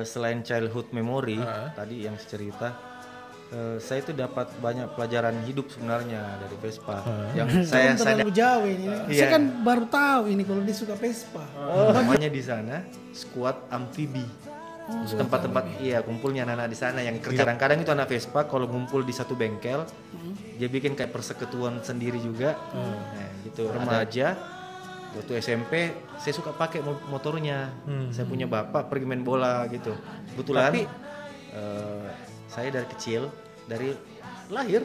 selain childhood memory tadi yang cerita, saya itu dapat banyak pelajaran hidup sebenarnya dari Vespa. Yang saya terlalu jauh ini. Saya kan baru tahu ini kalau dia suka Vespa. Namanya di sana squad amfibi. Tempat-tempat kumpulnya anak-anak di sana yang kerja. Kadang-kadang itu anak Vespa kalau ngumpul di satu bengkel, dia bikin kayak persekutuan sendiri juga. Nah, gitu. Remaja waktu SMP saya suka pakai motornya. Saya punya bapak pergi main bola gitu. Kebetulan saya dari kecil, dari lahir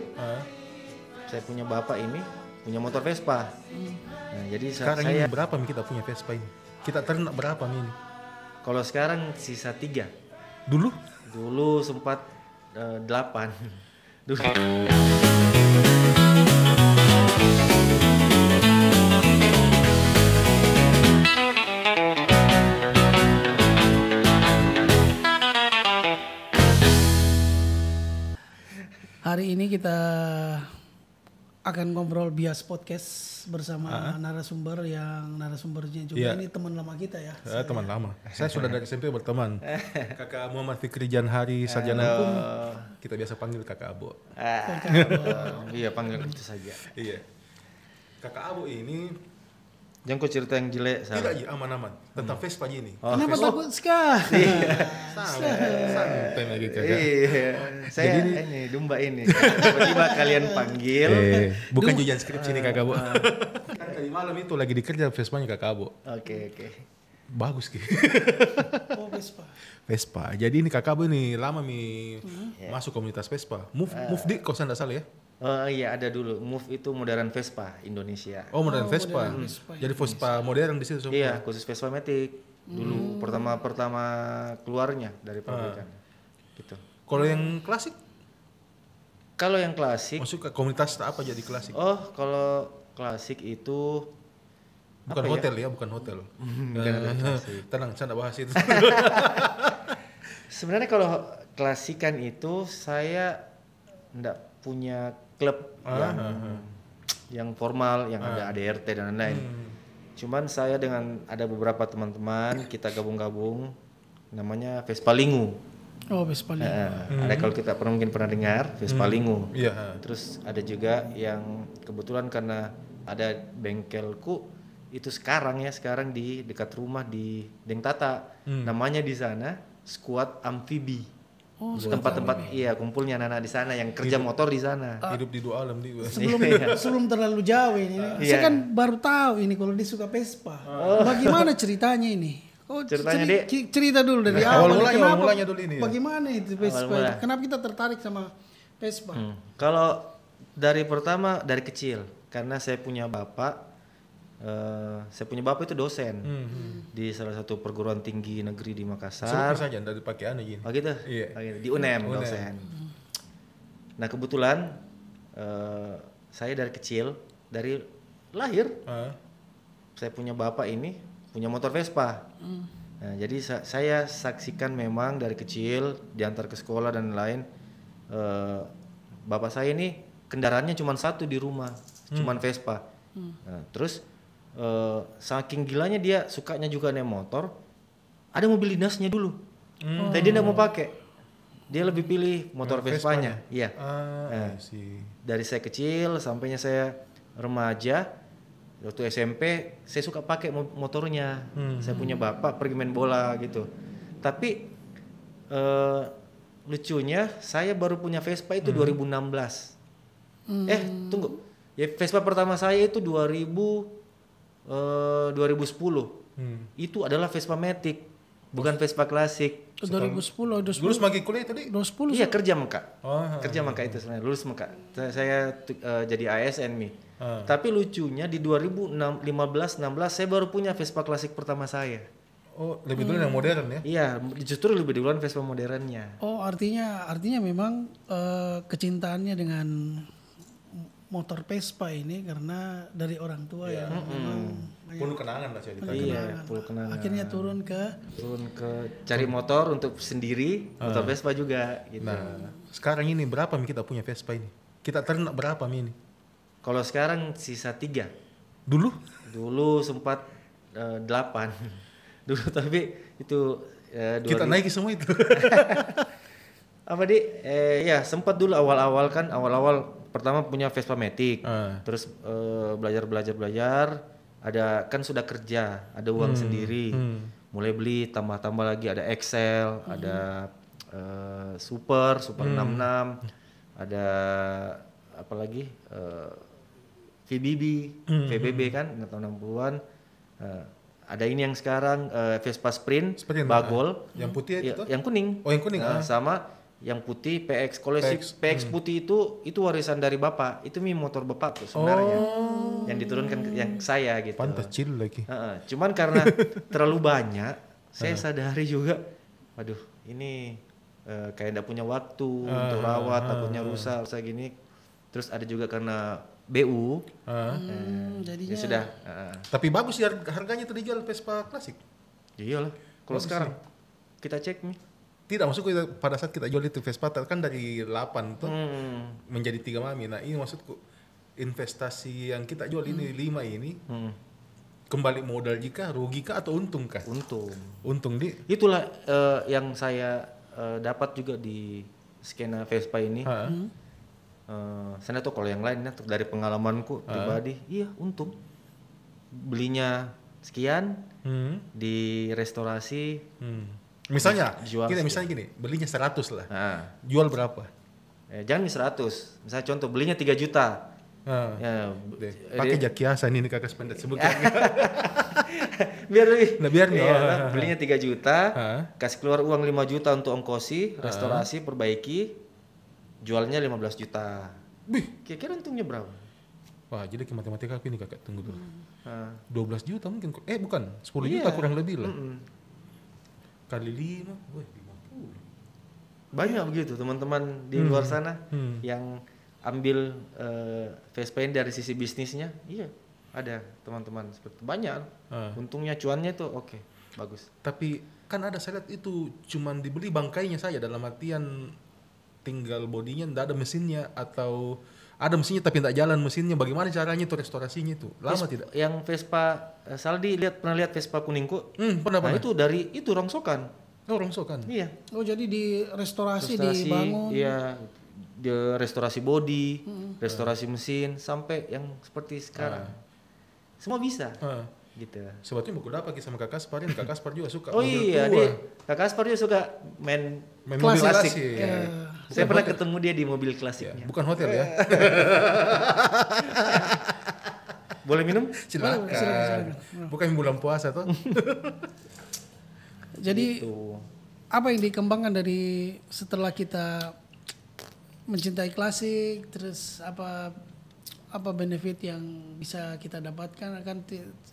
saya punya bapak ini punya motor Vespa. Nah, jadi sekarang saya ini berapa kita punya Vespa ini? Kita ternak berapa ini? Kalau sekarang sisa 3. Dulu sempat 8. Dulu. Hari ini kita akan ngobrol bias podcast bersama narasumbernya juga ini teman lama kita ya. Teman lama. Saya sudah dari SMP berteman. Kakak Muhammad Fikri Janhari Sarjana Hukum. Kita biasa panggil Kakak Abo. Iya, panggil itu saja. Iya. Kakak Abo ini jangan kau cerita yang jelek. tidak aman-aman tentang Vespa ini. Kenapa takut sekali? Santai lagi Kakak. Iya. Saya ini domba ini. Tiba-tiba kalian panggil. Bukan ujian skripsi nih Kakak Abo. Kan tadi malam itu lagi dikerja Vespanya Kakak Abo. Oke. Bagus Ki. Oh, Vespa. Jadi ini Kakak Abo ini lama masuk komunitas Vespa. Move di kalau saya tidak salah ya. Oh iya, ada dulu. Move itu modern Vespa Indonesia. Oh, modern Vespa. Jadi Vespa modern di situ semua. Iya, khusus Vespa Matic. Dulu pertama keluarnya dari pabrikan. Gitu. Kalau yang klasik? Kalau yang klasik, masuk ke komunitas apa jadi klasik? Oh, kalau klasik itu bukan hotel ya, bukan hotel. Tenang, saya tidak bahas itu. Sebenarnya kalau klasikan itu saya tidak punya klub yang formal, yang ada ADRT dan lain-lain. Cuman saya dengan ada beberapa teman-teman kita gabung-gabung, namanya Vespa Lingu. Oh, Vespa Lingu. Ada kalau kita mungkin pernah dengar Vespa Lingu. Yeah. Terus ada juga yang kebetulan karena ada bengkelku itu sekarang di dekat rumah di Dengtata. Namanya di sana squad amfibi. Tempat-tempat kumpulnya anak-anak di sana yang kerja motor di sana. Hidup di dua alam Sebelum terlalu jauh ini. Saya kan baru tahu ini kalau dia suka Vespa. Bagaimana ceritanya ini? Ceritanya cerita dulu dari awal. Mulanya dulu ini. Bagaimana itu Vespa? Kenapa kita tertarik sama Vespa? Kalau dari kecil, karena saya punya bapak. Saya punya bapak itu dosen di salah satu perguruan tinggi negeri di Makassar. Sebut saja, dari pakaian gini. Oh gitu? Iya. Di UNEM dosen. Nah kebetulan saya dari kecil, dari lahir, saya punya bapak ini punya motor Vespa. Nah, jadi saya saksikan memang dari kecil diantar ke sekolah dan lain. Bapak saya ini kendaraannya cuma satu di rumah, cuma Vespa. Nah, terus saking gilanya dia sukanya juga naik motor, ada mobil dinasnya dulu. Tapi dia tidak mau pakai, dia lebih pilih motor Vespanya. Iya. Dari saya kecil sampainya saya remaja, waktu SMP saya suka pakai motornya. Saya punya bapak pergi main bola gitu. Tapi lucunya saya baru punya Vespa itu 2016. Tunggu. Ya Vespa pertama saya itu 2010. Itu adalah Vespa Matic, bukan Vespa klasik. 2010. Lulus makin kuliah tadi? 2010. Iya, kerja Meka. Kerja Meka itu sebenarnya lulus Meka. Saya jadi ASN nih. Tapi lucunya di 2015-16 saya baru punya Vespa klasik pertama saya. Oh, lebih dulu yang modern ya? Iya, justru lebih duluan Vespa modernnya. Oh, artinya memang kecintaannya dengan motor Vespa ini karena dari orang tua ya. Penuh kenangan lah saya ditanya. Iya, penuh kenangan. Akhirnya turun ke cari motor untuk sendiri, motor Vespa juga gitu. Nah, sekarang ini berapa kita punya Vespa ini? Kita ternak berapa ini? Kalau sekarang sisa 3. Dulu sempat 8. Dulu tapi itu Kita naiki semua itu. Apa di? Ya sempat dulu awal-awal pertama punya Vespa Matic, terus belajar, ada kan sudah kerja, ada uang sendiri, mulai beli tambah-tambah lagi, ada Excel, ada Super 66, ada apa lagi? VBB kan tahun 60-an. Ada ini yang sekarang Vespa Sprint Bagol. Yang putih itu? Yang kuning. Oh, yang kuning. Sama yang putih PX. Kalau PX putih itu warisan dari bapak. Itu motor bapak tuh sebenarnya. Yang diturunkan yang saya gitu. Pantas chill lagi. Cuman karena terlalu banyak, saya sadari juga, waduh ini kayak enggak punya waktu untuk rawat, takutnya rusak gini. Terus ada juga karena BU, jadinya ya sudah. Tapi bagus ya harganya tuh dijual Vespa klasik. Iyalah, kalau sekarang kita cek nih. Tidak, maksudku pada saat kita jual itu Vespa kan dari 8 tuh menjadi 3 mami. Nah ini maksudku investasi yang kita jual ini 5 ini kembali modal jika rugi kah atau untung kah? Untung di. Itulah yang saya dapat juga di skena Vespa ini. Saya tahu kalau yang lainnya dari pengalamanku pribadi, iya untung. Belinya sekian, di restorasi. Misalnya, misalnya gini, belinya 100 lah. Jual berapa? Jangan 100. Misalnya contoh belinya 3 juta. Ya, pakai jakiasa ini kakak sependek sebutkan. biar lebih. Nah, biar belinya 3 juta, kasih keluar uang 5 juta untuk ongkosi, restorasi, perbaiki. Jualnya 15 juta. Kira-kira untungnya berapa? Wah, jadi matematika aku ini kakak tunggu dulu. 12 juta mungkin. Bukan, 10 juta kurang lebih lah. Kali 5, 50. Banyak begitu teman-teman di luar sana yang ambil Vespa ini dari sisi bisnisnya. Iya, ada teman-teman seperti banyak. Untungnya cuannya tuh oke, bagus. Tapi kan ada saya lihat itu cuman dibeli bangkainya saja, dalam artian tinggal bodinya, tidak ada mesinnya, atau ada mesinnya tapi tidak jalan mesinnya. Bagaimana caranya itu restorasinya itu? Lama tidak? Yang Vespa Saldi pernah lihat Vespa kuningku? Pernah. Itu dari itu rongsokan. Oh, rongsokan. Iya. Oh, jadi di restorasi dibangun. Iya. Di restorasi bodi, restorasi mesin sampai yang seperti sekarang. Semua bisa. Gitu. Sebetulnya buku dapat sama Kak Kaspar, Kak Kaspar juga suka. Oh iya, Kak Kaspar juga suka main mobil klasik. Saya pernah ketemu dia di mobil klasiknya. Bukan hotel ya. Boleh minum? Silakan. Bukan bulan puasa tuh. Jadi apa yang dikembangkan dari setelah kita mencintai klasik, terus apa benefit yang bisa kita dapatkan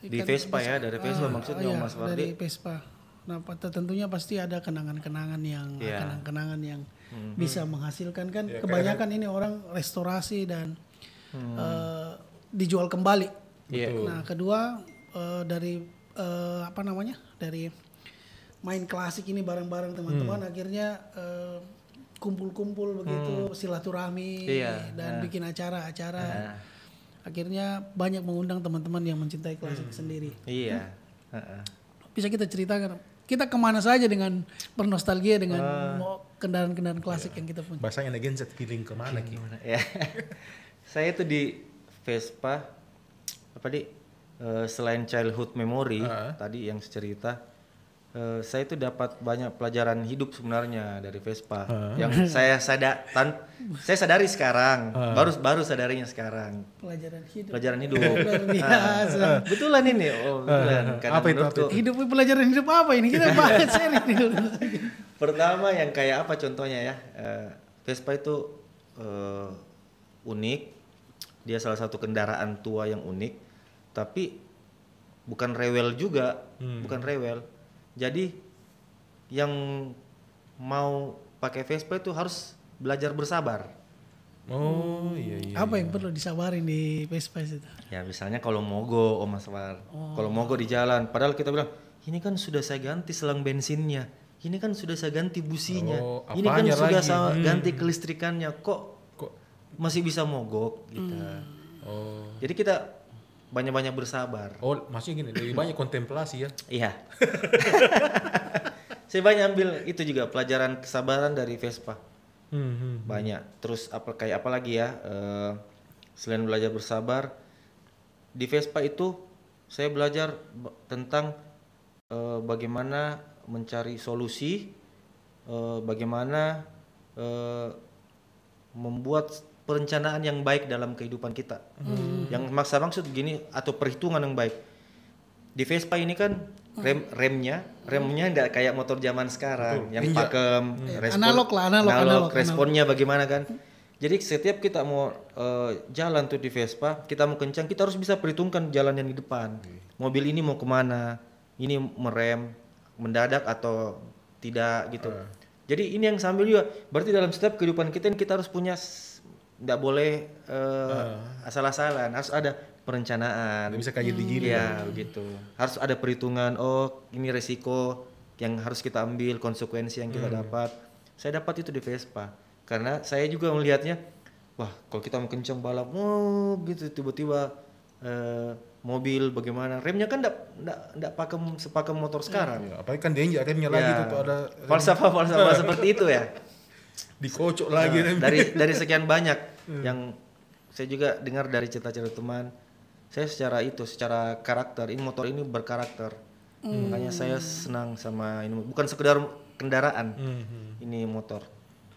di Vespa ya, dari Vespa maksudnya Mas Wardi. Dari Vespa. Nah, tentunya pasti ada kenangan-kenangan yang bisa menghasilkan kan. Kebanyakan ini orang restorasi dan dijual kembali. Nah, kedua dari dari main klasik ini bareng-bareng teman-teman akhirnya kumpul-kumpul begitu, silaturahmi dan bikin acara-acara. Akhirnya banyak mengundang teman-teman yang mencintai klasik sendiri. Iya. Bisa kita ceritakan, kita kemana saja dengan bernostalgia dengan kendaraan-kendaraan klasik yang kita punya. Bahasanya Gen Z feeling kemana Ki? Ya. Saya itu di Vespa selain childhood memory tadi yang cerita, saya itu dapat banyak pelajaran hidup sebenarnya dari Vespa yang saya sadari sekarang, baru sadarinya sekarang. Pelajaran hidup. Luar biasa. Betulan ini. Betulan. Apa itu? Hidup pelajaran hidup apa ini? Kita bahas ini dulu. Pertama yang kayak apa contohnya ya? Vespa itu unik. Dia salah satu kendaraan tua yang unik, tapi bukan rewel juga, bukan rewel. Jadi yang mau pakai Vespa itu harus belajar bersabar. Oh iya. Apa yang perlu disabarin di Vespa itu? Ya misalnya kalau mogok, Mas War. Kalau mogok di jalan, padahal kita bilang, ini kan sudah saya ganti selang bensinnya, ini kan sudah saya ganti businya, ini kan sudah saya ganti kelistrikannya, kok masih bisa mogok gitu. Jadi kita banyak-banyak bersabar. Oh, maksudnya gini, lebih banyak kontemplasi ya? Iya. Saya banyak ambil itu juga pelajaran kesabaran dari Vespa. Banyak. Terus kayak apa lagi ya? Selain belajar bersabar, di Vespa itu saya belajar tentang bagaimana mencari solusi, bagaimana membuat perencanaan yang baik dalam kehidupan kita. Yang maksud gini, atau perhitungan yang baik. Di Vespa ini kan remnya enggak kayak motor zaman sekarang yang pakem, analog, responnya bagaimana kan. Jadi setiap kita mau jalan tuh di Vespa, kita mau kencang, kita harus bisa perhitungkan jalan yang di depan. Mobil ini mau kemana, ini merem, mendadak atau tidak gitu. Jadi ini yang sambil juga, berarti dalam setiap kehidupan kita harus punya, nggak boleh asal-asalan, harus ada perencanaan. Nggak bisa kayak gini. Ya begitu. Harus ada perhitungan. Oh ini resiko yang harus kita ambil, konsekuensi yang kita dapat. Saya dapat itu di Vespa. Karena saya juga melihatnya, wah kalau kita mau kencang balap, gitu tiba-tiba mobil bagaimana? Remnya kan nggak sepakem motor sekarang. Apalagi kan dia injak remnya lagi tuh ada falsafah seperti itu ya. Dikocok lagi remnya. Dari sekian banyak yang saya juga dengar dari cerita-cerita teman, saya secara karakter, ini motor ini berkarakter. Makanya saya senang sama ini, bukan sekedar kendaraan. Ini motor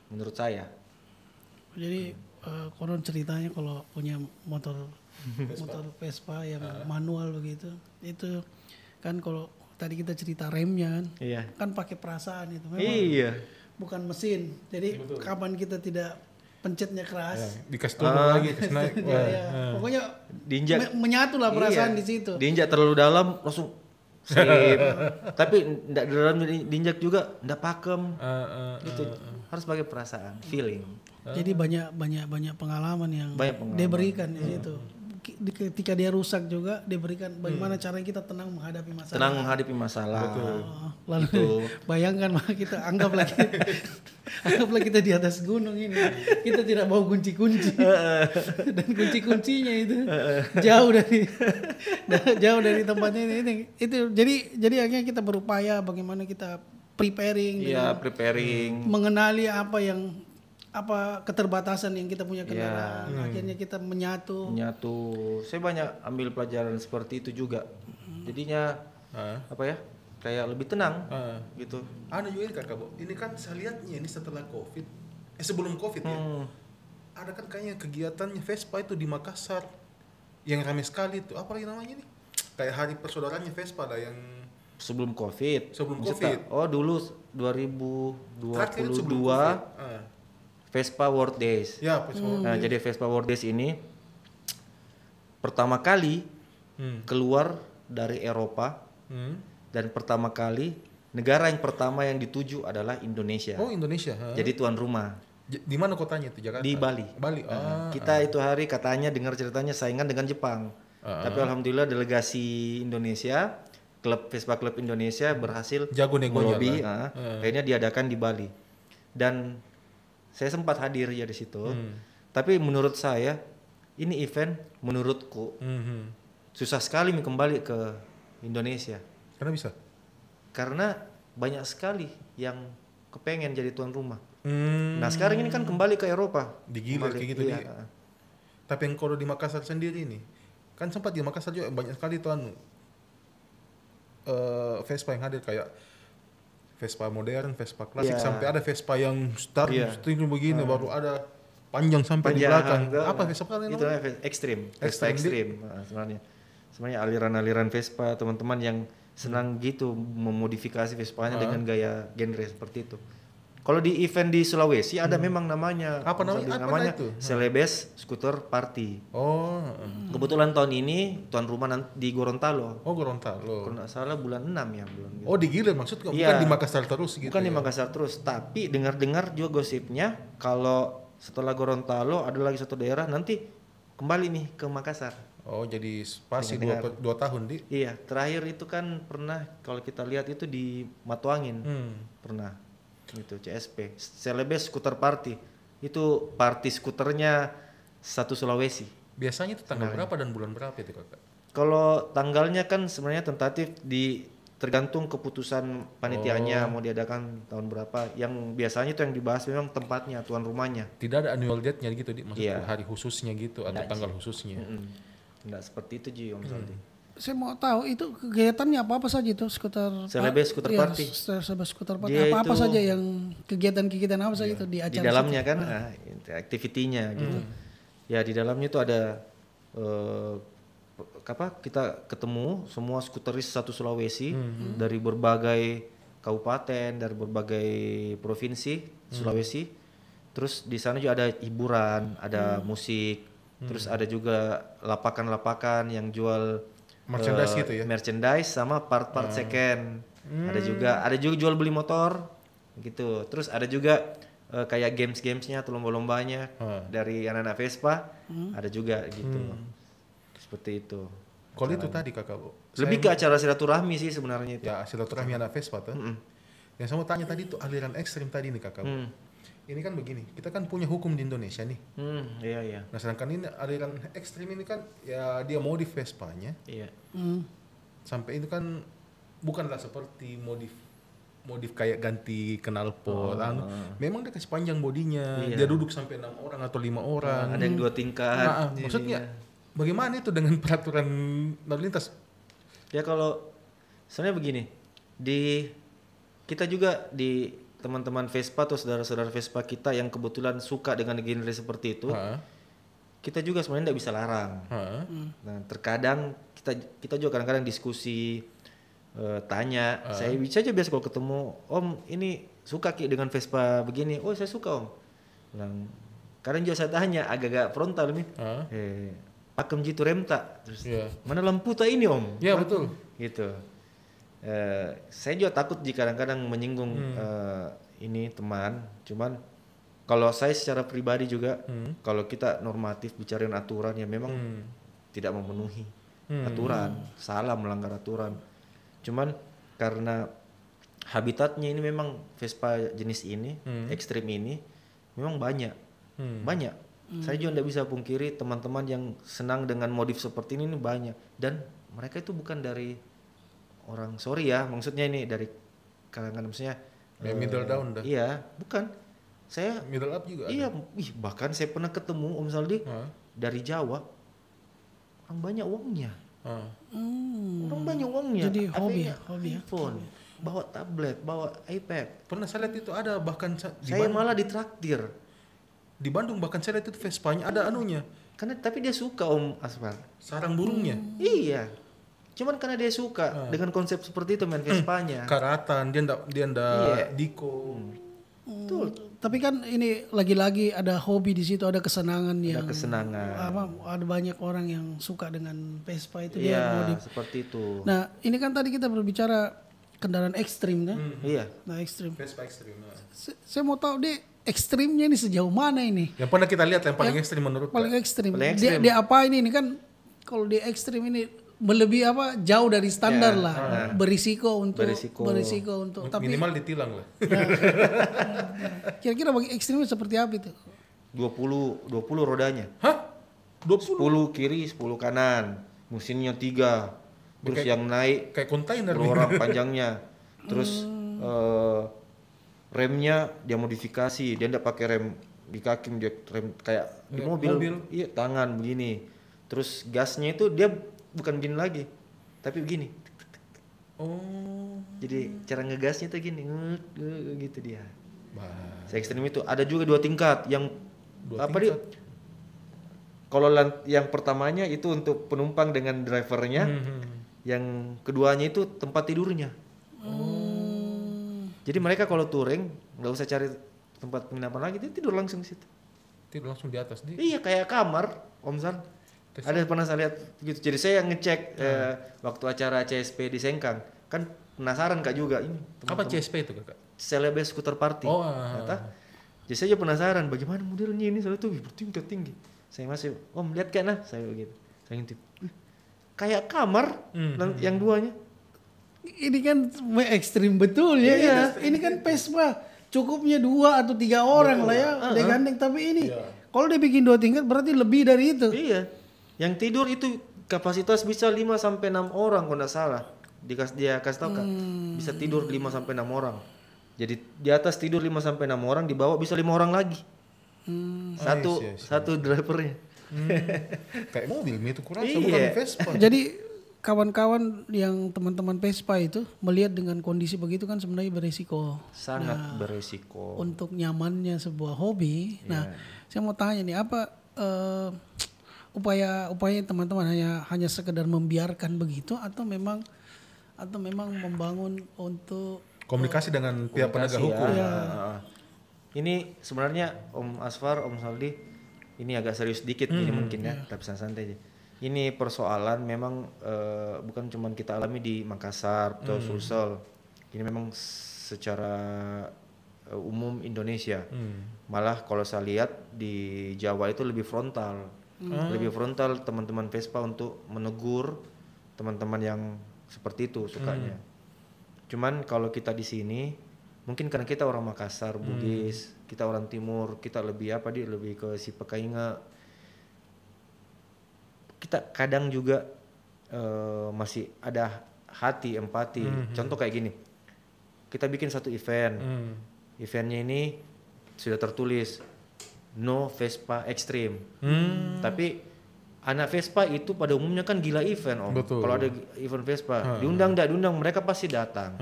menurut saya. Jadi konon ceritanya kalau punya motor Vespa yang manual begitu, itu kan kalau tadi kita cerita remnya kan pakai perasaan itu memang bukan mesin. Jadi kapan kita tidak pencetnya keras, dikasih turun lagi kasih naik. Pokoknya diinjak, menyatu lah perasaan di situ. Diinjak terlalu dalam langsung sip. Tapi enggak dalam diinjak juga enggak pakem. Gitu. Harus pakai perasaan, feeling. Jadi banyak pengalaman yang dia berikan di situ. Ketika dia rusak juga dia berikan bagaimana caranya kita tenang menghadapi masalah. Betul. Lalu bayangkan kita anggaplah kita di atas gunung ini, kita tidak bawa kunci-kunci dan kunci-kuncinya itu jauh dari tempatnya ini. Itu jadi akhirnya kita berupaya bagaimana kita preparing, mengenali apa keterbatasan yang kita punya kendaraan. Akhirnya kita menyatu. Saya banyak ambil pelajaran seperti itu juga. Jadinya kayak lebih tenang gitu. Ada juga ini kan Kak Bo, ini kan saya lihatnya ini setelah Covid, sebelum Covid ya. Ada kan kayaknya kegiatannya Vespa itu di Makassar yang ramai sekali itu. Apa lagi namanya nih? Kayak hari persaudaraannya Vespa lah yang sebelum Covid. Oh dulu 2022 Vespa World Days. Ya, Nah, jadi Vespa World Days ini pertama kali keluar dari Eropa dan pertama kali negara yang pertama yang dituju adalah Indonesia. Oh, Indonesia. Jadi tuan rumah. Di mana kotanya itu? Jakarta. Di Bali. Kita itu hari katanya dengar ceritanya saingan dengan Jepang. Tapi alhamdulillah delegasi Indonesia, Vespa Club Indonesia berhasil melobi. Akhirnya diadakan di Bali. Dan saya sempat hadir ya di situ. Tapi menurut saya ini event menurutku susah sekali kembali ke Indonesia. Karena bisa? Karena banyak sekali yang kepengen jadi tuan rumah. Nah sekarang ini kan kembali ke Eropa. Digila kayak gitu. Tapi yang kalau di Makassar sendiri ini, kan sempat di Makassar juga banyak sekali tuan Vespa yang hadir kayak Vespa modern, Vespa klasik, sampai ada Vespa yang string begini, baru ada panjang sampai di belakang. Apa Vespa kalian? Itu Vespa ekstrim sebenarnya aliran-aliran Vespa teman-teman yang senang gitu memodifikasi Vespanya dengan gaya genre seperti itu. Kalau di event di Sulawesi ada memang namanya. Apa namanya itu? Celebes Scooter Party. Kebetulan tahun ini tuan rumah di Gorontalo. Oh, Gorontalo. Kalau nggak salah bulan 6 ya gitu. Oh, di Gilir maksudnya, bukan di Makassar terus gitu. Bukan di Makassar terus, tapi dengar-dengar juga gosipnya kalau setelah Gorontalo ada lagi satu daerah nanti kembali nih ke Makassar. Oh, jadi spasi 2 tahun di? Iya, terakhir itu kan pernah kalau kita lihat itu di Matuangin. Pernah. Itu CSP, Celebes Scooter Party. Itu party skuternya satu Sulawesi. Biasanya itu tanggal berapa dan bulan berapa itu Kakak? Kalau tanggalnya kan sebenarnya tentatif tergantung keputusan panitianya mau diadakan tahun berapa. Yang biasanya itu yang dibahas memang tempatnya, tuan rumahnya. Tidak ada annual date-nya gitu, maksudku Iya. hari khususnya gitu atau tanggal khususnya. Nggak seperti itu Ji Om Saldi. Saya mau tahu itu kegiatannya apa saja itu skuter Celebes skuter party. Celebes skuter party. Dia Apa itu- saja yang kegiatan-kegiatan apa saja itu di Di acara dalamnya kan aktivitinya gitu. Ya di dalamnya itu ada kita ketemu semua skuteris satu Sulawesi dari berbagai kabupaten, dari berbagai provinsi Sulawesi. Terus di sana juga ada hiburan, ada musik, terus ada juga lapakan-lapakan yang jual Merchandise gitu ya? merchandise sama part-part second. Ada juga jual beli motor gitu. Terus ada juga kayak games-gamesnya atau lomba-lombanya dari anak-anak Vespa, ada juga gitu. Seperti itu. Kalau itu tadi kakak, Lebih ke acara silaturahmi sih sebenarnya itu. ya silaturahmi anak Vespa tuh. Yang saya mau tanya tadi itu aliran ekstrim tadi nih kakak. Ini kan begini, kita kan punya hukum di Indonesia nih. Iya iya. Nah sedangkan ini aliran ekstrim ini kan ya dia modif Vespanya Iya. sampai itu kan bukanlah seperti modif kayak ganti knalpot. Memang dia kasih panjang bodinya, Iya. dia duduk sampai 6 orang atau 5 orang. Ada yang 2 tingkat. Nah, maksudnya bagaimana itu dengan peraturan lalu lintas? Ya kalau sebenarnya begini, kita juga di teman-teman Vespa atau saudara-saudara Vespa kita yang kebetulan suka dengan genre seperti itu, kita juga sebenarnya tidak bisa larang. Nah, terkadang kita juga kadang-kadang diskusi, tanya, saya bisa aja biasa kalau ketemu, Om ini suka Ki dengan Vespa begini, oh saya suka Om. Bilang, kadang juga saya tanya agak-agak frontal nih, pakem jitu rem tak, terus mana lampu tak ini Om? Ya betul. Gitu. Saya juga takut jika kadang-kadang menyinggung ini teman, cuman kalau saya secara pribadi juga kalau kita normatif bicarain aturan ya memang tidak memenuhi aturan, salah melanggar aturan. Cuman karena habitatnya ini memang Vespa jenis ini, ekstrim ini memang banyak. Saya juga tidak bisa pungkiri teman-teman yang senang dengan modif seperti ini banyak, dan mereka itu bukan dari orang, sorry ya, maksudnya ini dari kalangan maksudnya middle down dah. Iya, bukan. Saya Middle up juga iya, bahkan saya pernah ketemu Om Saldi dari Jawa. Orang banyak uangnya. Orang banyak uangnya. Jadi hobi HP-nya, iPhone, bawa tablet, bawa iPad. Pernah saya lihat itu ada bahkan Saya malah ditraktir. di Bandung bahkan saya lihat itu Vespanya ada anunya, Karena tapi dia suka Om Asfar. sarang burungnya. Iya. Cuman karena dia suka dengan konsep seperti itu main Vespanya. Karatan dia ndak diko. Betul. Tapi kan ini lagi-lagi ada hobi di situ, ada kesenangan yang Kesenangan. ada banyak orang yang suka dengan Vespa itu Iya, dia modif. seperti itu. Nah, ini kan tadi kita berbicara kendaraan ekstrim kan? Iya. Nah, ekstrim. Vespa ekstrim. Saya mau tahu deh ekstrimnya ini sejauh mana ini? Yang pernah kita lihat yang paling ekstrim menurut Paling ekstrim. Paling ekstrim. Dia apa ini kan kalau di ekstrim ini melebihi jauh dari standar lah, berisiko untuk tapi minimal ditilang lah. kira-kira bagi ekstrimnya seperti apa itu? 20 rodanya. Hah? 10 kiri, 10 kanan. Mesinnya 3. Terus yang naik Kayak kontainer 10 orang panjangnya. Terus remnya dia modifikasi. Dia enggak pakai rem di kaki, dia rem kayak di mobil. Iya, tangan begini. Terus gasnya itu dia bukan begini lagi, tapi begini. Oh. Jadi cara ngegasnya tuh gini, gitu dia. Se ekstrim itu ada juga 2 tingkat yang dia? Kalau yang pertamanya itu untuk penumpang dengan drivernya, yang keduanya itu tempat tidurnya. Jadi mereka kalau touring nggak usah cari tempat penginapan lagi, dia tidur langsung di situ. Tidur langsung di atas nih. Iya kayak kamar, Om San. Ada pernah saya lihat gitu. Jadi saya yang ngecek waktu acara CSP di Sengkang, kan penasaran Kak juga ini. Apa CSP itu Kakak? Celebes Skuter Party. Ternyata. Jadi saya penasaran bagaimana modelnya ini, soalnya tuh bertingkat tinggi. Saya masih, Om lihat kan nah, saya begitu. Saya ngintip. Kayak kamar yang duanya. Ini kan ekstrim betul ya. Iya. Ini kan Vespa cukupnya 2 atau 3 orang lah ya, dia gandeng. Tapi ini kalau dia bikin 2 tingkat berarti lebih dari itu. Iya. Yang tidur itu kapasitas bisa 5 sampai 6 orang kalau enggak salah. dia kasih tahu Kak, bisa tidur 5 sampai 6 orang. Jadi di atas tidur 5 sampai 6 orang, di bawah bisa 5 orang lagi. Satu drivernya. Kayak mobil itu kurasa Iya. bukan Vespa. Jadi kawan-kawan yang teman-teman Vespa itu melihat dengan kondisi begitu kan sebenarnya beresiko. Sangat beresiko. Untuk nyamannya sebuah hobi. Nah, saya mau tanya nih apa upaya teman-teman hanya sekedar membiarkan begitu atau memang membangun untuk Komunikasi dengan pihak penegak hukum. Ini sebenarnya Om Asfar, Om Saldi, ini agak serius dikit ini mungkin ya, tapi santai aja. Ini persoalan memang bukan cuma kita alami di Makassar atau Sulsel. Ini memang secara umum Indonesia. Malah kalau saya lihat di Jawa itu lebih frontal. Lebih frontal teman-teman Vespa untuk menegur teman-teman yang seperti itu sukanya. Cuman kalau kita di sini mungkin karena kita orang Makassar, Bugis, kita orang Timur, kita lebih lebih ke si Pekainga. Kita kadang juga masih ada hati, empati. Contoh kayak gini, kita bikin satu event, eventnya ini sudah tertulis no Vespa Extreme, tapi anak Vespa itu pada umumnya kan gila event Om. Kalau ada event Vespa, diundang mereka pasti datang.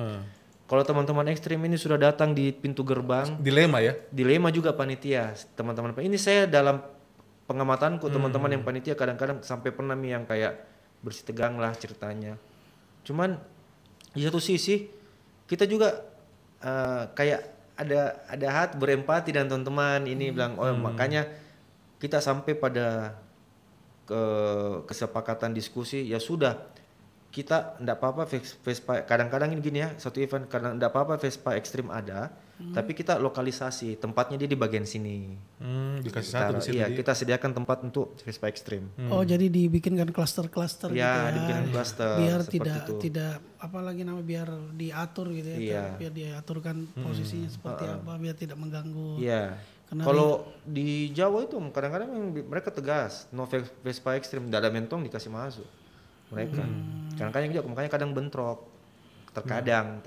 Kalau teman-teman ekstrim ini sudah datang di pintu gerbang, dilema juga panitia, teman-teman. Ini saya dalam pengamatanku teman-teman yang panitia kadang-kadang sampai pernah yang kayak bersih tegang lah ceritanya. Cuman di satu sisi kita juga kayak ada hati berempati dan teman-teman ini bilang makanya kita sampai pada kesepakatan diskusi ya sudah kita enggak apa-apa Vespa kadang-kadang ini gini ya satu event kadang enggak apa-apa Vespa ekstrim ada tapi kita lokalisasi tempatnya dia di bagian sini dikasih satu di sini. Iya kita sediakan tempat untuk Vespa ekstrim. Oh jadi dibikinkan klaster-klaster gitu ya. Dibikin klaster biar itu. tidak apalagi namanya biar diatur gitu ya. Biar diaturkan posisinya seperti apa biar tidak mengganggu. Iya. Kalau di Jawa itu kadang-kadang mereka tegas, no Vespa ekstrim, tidak ada mentong dikasih masuk mereka. Makanya kadang bentrok, terkadang.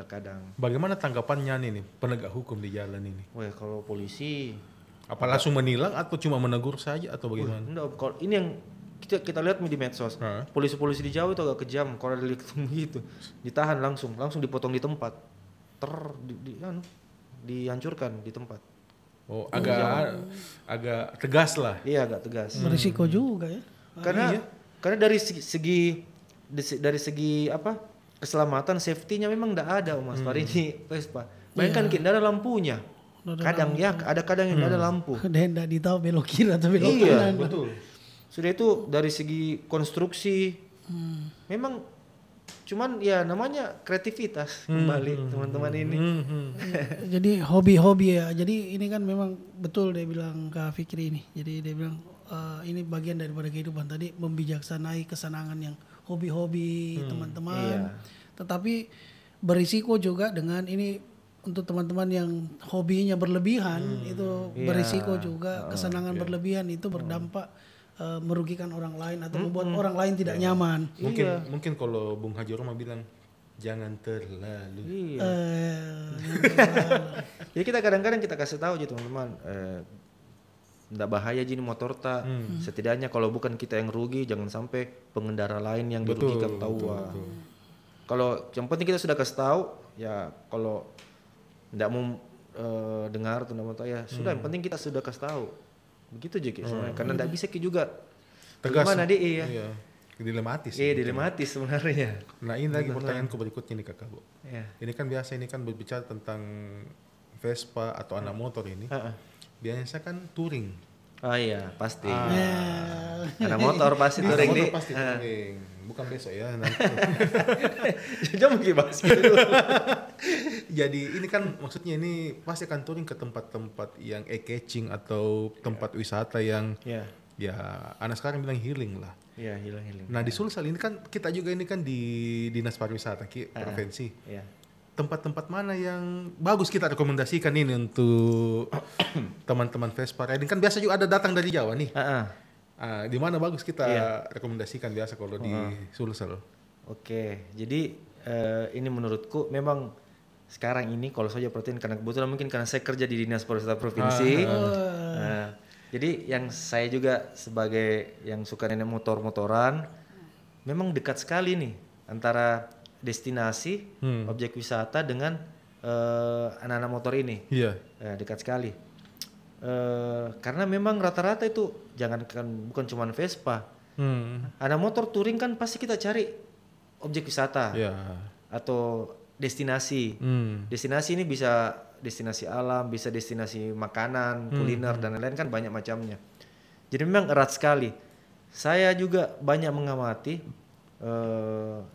Bagaimana tanggapannya nih penegak hukum di jalan ini? Wah kalau polisi, apa langsung menilang atau cuma menegur saja atau bagaimana? Enggak, kalau ini yang kita lihat di medsos, polisi-polisi di Jawa itu agak kejam. Kalau ada ketemu gitu, ditahan langsung dipotong di tempat, dihancurkan di tempat. Oh, agak tegas lah. Iya, agak tegas. Berisiko juga ya. Karena dari segi apa? Keselamatan, safety-nya memang enggak ada Mas Farini Vespa. Bayangkan kita ada lampunya. Kadang yang ada lampu. Dan enggak ditahu belok kiri atau belok kanan. Iya, betul. Sudah itu dari segi konstruksi memang cuman ya namanya kreativitas kembali teman-teman ini. Jadi hobi-hobi ya. Jadi ini kan memang betul dia bilang Kak Fikri ini. Jadi dia bilang ini bagian daripada kehidupan tadi membijaksanai kesenangan yang hobi-hobi teman-teman. Tetapi berisiko juga dengan ini untuk teman-teman yang hobinya berlebihan itu berisiko juga kesenangan berlebihan itu berdampak merugikan orang lain atau membuat orang lain tidak nyaman. Mungkin kalau Bung Haji Roma bilang jangan terlalu. Jadi kita kadang-kadang kita kasih tahu aja teman-teman, nggak bahaya jadi motor tak. Setidaknya kalau bukan kita yang rugi, jangan sampai pengendara lain yang dirugikan tahu. Kalau yang penting kita sudah kasih tahu, ya kalau nggak mau dengar atau nggak mau tahu ya sudah. Yang penting kita sudah kasih tahu. Begitu aja sebenarnya. Karena nggak bisa juga tegas. Gimana dia Iya. Dilematis. Iya, dilematis sebenarnya. Nah, ini lagi pertanyaanku berikutnya nih Kakak, Bu. Iya. Ini kan berbicara tentang Vespa atau anak motor ini. Biasanya kan touring. Oh iya, pasti. Anak motor pasti touring Motor nih. pasti touring. Bukan besok ya. Jangan bahas gitu. Jadi ini kan maksudnya ini pasti akan touring ke tempat-tempat yang eye-catching atau tempat wisata yang ya anak sekarang bilang healing lah. Iya, healing. Nah di Sulsel ini kan kita juga ini kan di Dinas Pariwisata Provinsi. Iya. Tempat-tempat mana yang bagus kita rekomendasikan ini untuk teman-teman Vespa riding kan biasa juga ada datang dari Jawa nih. Di mana bagus kita rekomendasikan biasa kalau di Sulsel? Oke, jadi ini menurutku memang sekarang ini kalau saja perhatiin karena kebetulan mungkin karena saya kerja di Dinas Pariwisata Provinsi. Jadi yang saya juga sebagai yang suka nenek motor-motoran memang dekat sekali nih antara destinasi objek wisata dengan anak-anak motor ini. Iya. Dekat sekali. Karena memang rata-rata itu bukan cuma Vespa. Anak motor touring kan pasti kita cari objek wisata atau destinasi. Destinasi ini bisa destinasi alam, bisa destinasi makanan, kuliner dan lain-lain kan banyak macamnya. Jadi memang erat sekali. Saya juga banyak mengamati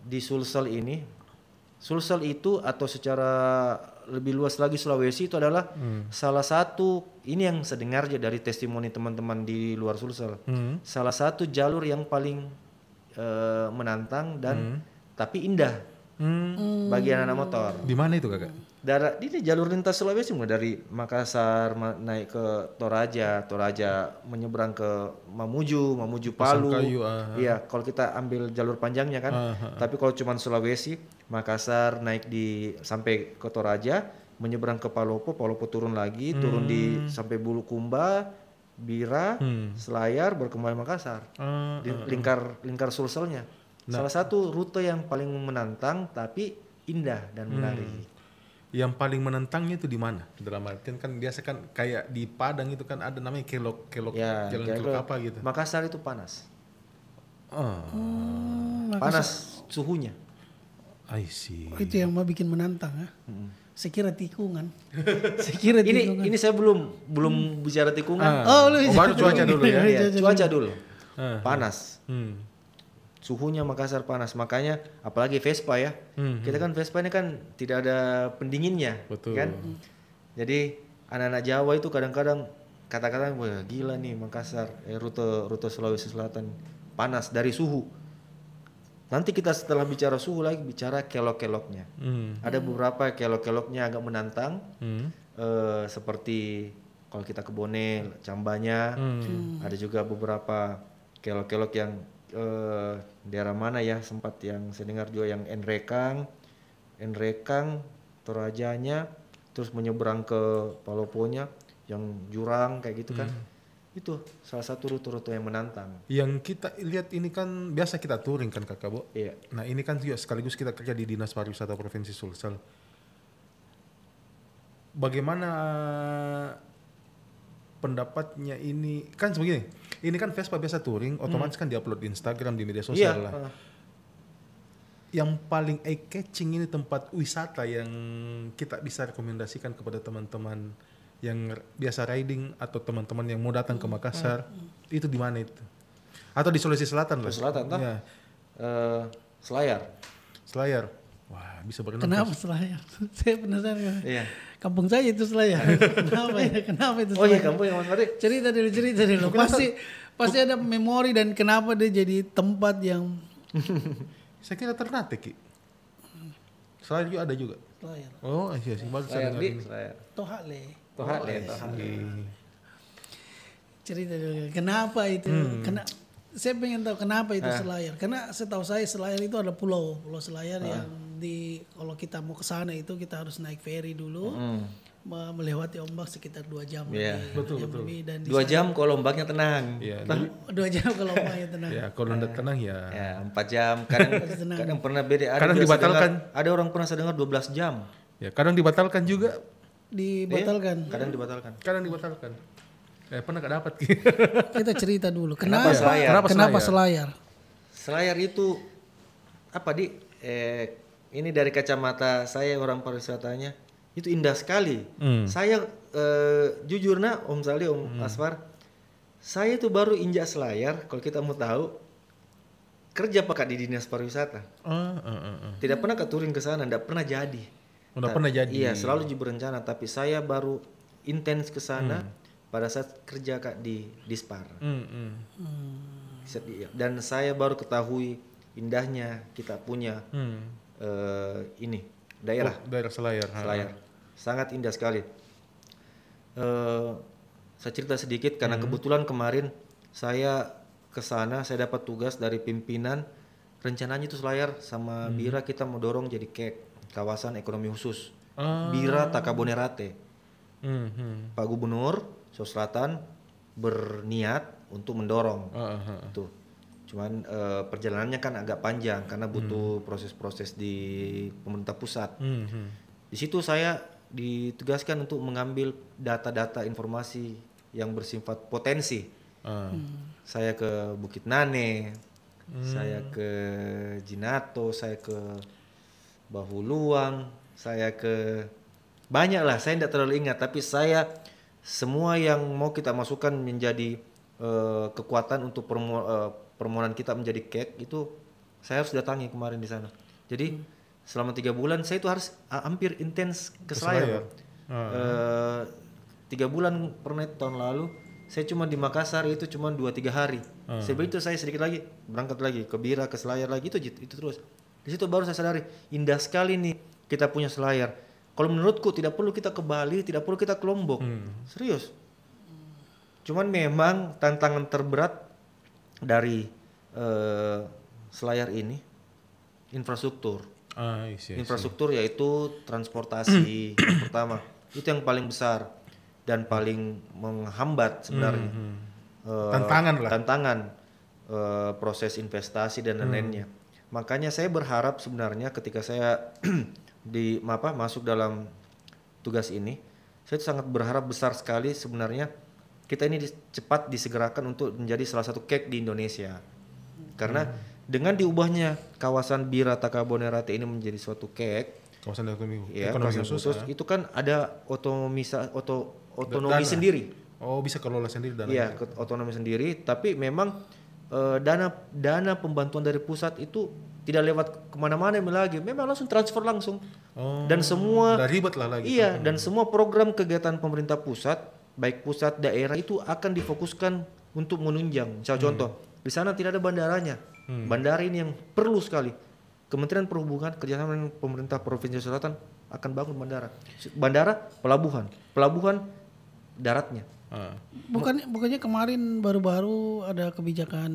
di Sulsel ini. Sulsel itu atau secara lebih luas lagi Sulawesi itu adalah salah satu, ini yang saya dengar aja dari testimoni teman-teman di luar Sulsel, salah satu jalur yang paling menantang dan tapi indah bagi anak-anak motor. Di mana itu kakak? Ini jalur lintas Sulawesi mulai dari Makassar naik ke Toraja menyeberang ke Mamuju Palu. Iya, kalau kita ambil jalur panjangnya kan. Tapi kalau cuma Sulawesi, Makassar naik sampai ke Toraja, menyeberang ke Palopo turun lagi, turun sampai Bulukumba, Bira, Selayar, berkembali Makassar. Lingkar Sulselnya. Salah satu rute yang paling menantang tapi indah dan menarik. Yang paling menentangnya itu di mana? Dalam artian kan biasa kan kayak di Padang itu kan ada namanya kelok jalan kelok apa gitu. Makassar itu panas. Panas suhunya. I see. Itu yang mau bikin menantang ya. Saya kira tikungan. Ini saya belum bicara tikungan. Baru cuaca dulu ya. Cuaca dulu. Panas. Suhunya Makassar panas, makanya apalagi Vespa ya. Kita kan Vespa ini kan tidak ada pendinginnya. Betul. Kan. Jadi anak-anak Jawa itu kadang-kadang kata-kata wah gila nih Makassar, rute Sulawesi Selatan panas dari suhu. Nanti kita setelah bicara suhu lagi bicara kelok-keloknya. Ada beberapa kelok-keloknya agak menantang, seperti kalau kita ke Bone, Cambanya. Ada juga beberapa kelok-kelok yang daerah mana ya sempat yang saya dengar juga yang Enrekang, Torajanya, terus menyeberang ke Paloponya yang jurang kayak gitu kan. Itu salah satu rute-rute yang menantang. Yang kita lihat ini kan biasa kita touring kan kakak Bo. Iya. Nah ini kan juga sekaligus kita kerja di Dinas Pariwisata Provinsi Sulsel. Bagaimana pendapatnya ini? Kan sebegini, ini kan Vespa biasa touring, otomatis kan diupload di Instagram, di media sosial lah. Yang paling eye-catching ini tempat wisata yang kita bisa rekomendasikan kepada teman-teman yang biasa riding atau teman-teman yang mau datang ke Makassar, itu di mana itu? Atau di Sulawesi Selatan lah? Selatan toh? Ya. Selayar. Wah, bisa berenang. Kenapa Selayar? Saya penasaran. Iya. Kampung saya itu Selayar. Kenapa itu Selayar? Oh iya, kampung yang Mas Fadri. Cerita dulu. Pasti ada memori dan kenapa dia jadi tempat yang saya kira Ternate Ki. Selayar juga ada juga. Selayar. Oh iya sih, bagus saya dengar ini. Selayar. Tohale. Cerita dulu. Kenapa itu? Saya pengen tahu kenapa itu Selayar. Karena setahu saya Selayar itu ada pulau Selayar yang kalau kita mau ke sana itu kita harus naik ferry dulu, melewati ombak sekitar 2 jam. Betul. Dan 2 jam kalau ombaknya tenang. Iya. 2 jam kalau ombaknya tenang. Ya, kalau tidak tenang ya. Ya, 4 jam. Kadang pernah beda. Kadang dibatalkan. Ada orang pernah saya dengar 12 jam. Ya, kadang dibatalkan juga. Dibatalkan. Kadang dibatalkan. Pernah gak dapat. Kita cerita dulu. Kenapa Selayar? Selayar itu apa ini dari kacamata saya orang pariwisatanya itu indah sekali. Saya jujur Om Salih, Om Asfar, saya itu baru injak Selayar. Kalau kita mau tahu kerja pakai di Dinas Pariwisata. Tidak pernah ke touring ke sana, tidak pernah jadi. Udah pernah jadi. Iya, selalu berencana. Tapi saya baru intens ke sana pada saat kerja di Dispar. Dan saya baru ketahui indahnya kita punya ini daerah Selayar. Sangat indah sekali. Saya cerita sedikit karena kebetulan kemarin saya ke sana, saya dapat tugas dari pimpinan rencananya itu Selayar sama Bira kita mau dorong jadi kawasan ekonomi khusus. Bira Takabonerate. Pak Gubernur Sulawesi Selatan berniat untuk mendorong itu. Cuman perjalanannya kan agak panjang karena butuh proses-proses di pemerintah pusat. Di situ saya ditugaskan untuk mengambil data-data informasi yang bersifat potensi. Saya ke Bukit Nane, saya ke Jinato, saya ke Bahuluang, saya ke banyak lah, saya tidak terlalu ingat, tapi saya semua yang mau kita masukkan menjadi kekuatan untuk permohonan kita menjadi KEK itu saya harus datangi kemarin di sana. Jadi selama 3 bulan saya itu harus hampir intens ke Selayar. 3 bulan pernah tahun lalu saya cuma di Makassar itu cuma 2-3 hari. Sebelum itu saya sedikit lagi berangkat lagi ke Bira, ke Selayar lagi itu terus. Di situ baru saya sadari indah sekali nih kita punya Selayar. Kalau menurutku tidak perlu kita ke Bali, tidak perlu kita ke Lombok. Serius. Cuman memang tantangan terberat dari Selayar ini infrastruktur. Infrastruktur yaitu transportasi yang pertama. Itu yang paling besar dan paling menghambat sebenarnya. Tantangan proses investasi dan lain-lainnya. Makanya saya berharap sebenarnya ketika saya masuk dalam tugas ini, saya sangat berharap besar sekali sebenarnya kita ini cepat disegerakan untuk menjadi salah satu KEK di Indonesia. Karena dengan diubahnya kawasan Bira Takabonerate ini menjadi suatu KEK, kawasan ekonomi khusus, itu kan ada otonomi sendiri. Oh, bisa kelola sendiri dananya. Iya, otonomi sendiri, tapi memang dana pembantuan dari pusat itu tidak lewat kemana-mana lagi, memang langsung transfer langsung. Dan semua ribet lah lagi. Iya, dan semua program kegiatan pemerintah pusat, baik pusat daerah itu akan difokuskan untuk menunjang. Misalnya contoh, di sana tidak ada bandaranya. Bandara ini yang perlu sekali. Kementerian Perhubungan kerjasama dengan pemerintah Provinsi Selatan akan bangun bandara, pelabuhan daratnya. Bukannya kemarin baru-baru ada kebijakan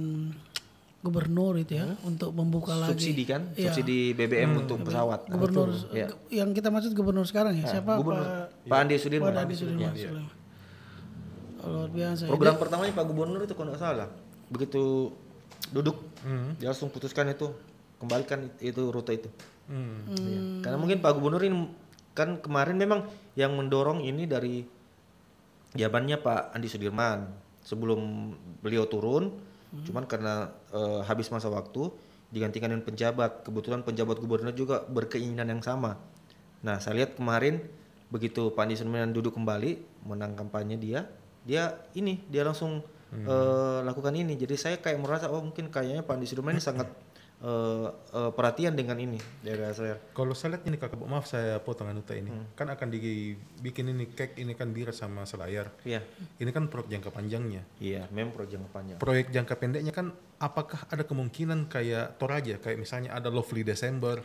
gubernur itu ya untuk membuka subsidi lagi kan, subsidi BBM untuk pesawat. Gubernur yang kita maksud gubernur sekarang ya, siapa? Pak Andi Sudirman. Pak Andi Sudirman. Luar biasa. Program pertamanya Pak Gubernur itu kalau nggak salah, begitu duduk dia langsung putuskan itu, kembalikan itu rute itu. Karena mungkin Pak Gubernur ini kan kemarin memang yang mendorong ini dari jawabannya Pak Andi Sudirman sebelum beliau turun. Cuman karena habis masa waktu digantikan dengan penjabat. Kebetulan penjabat gubernur juga berkeinginan yang sama. Nah, saya lihat kemarin begitu Pak Andi Sudirman duduk kembali menang kampanye dia langsung lakukan ini. Jadi saya kayak merasa mungkin kayaknya Pak Andi Sudirman ini sangat perhatian dengan ini daerah saya. Kalau saya lihat ini Kakak, maaf saya potong anuta ini. Kan akan dibikin ini KEK ini kan Bira sama Selayar. Iya. Ini kan proyek jangka panjangnya. Iya, memang proyek jangka panjang. Proyek jangka pendeknya kan apakah ada kemungkinan kayak Toraja, kayak misalnya ada Lovely Desember.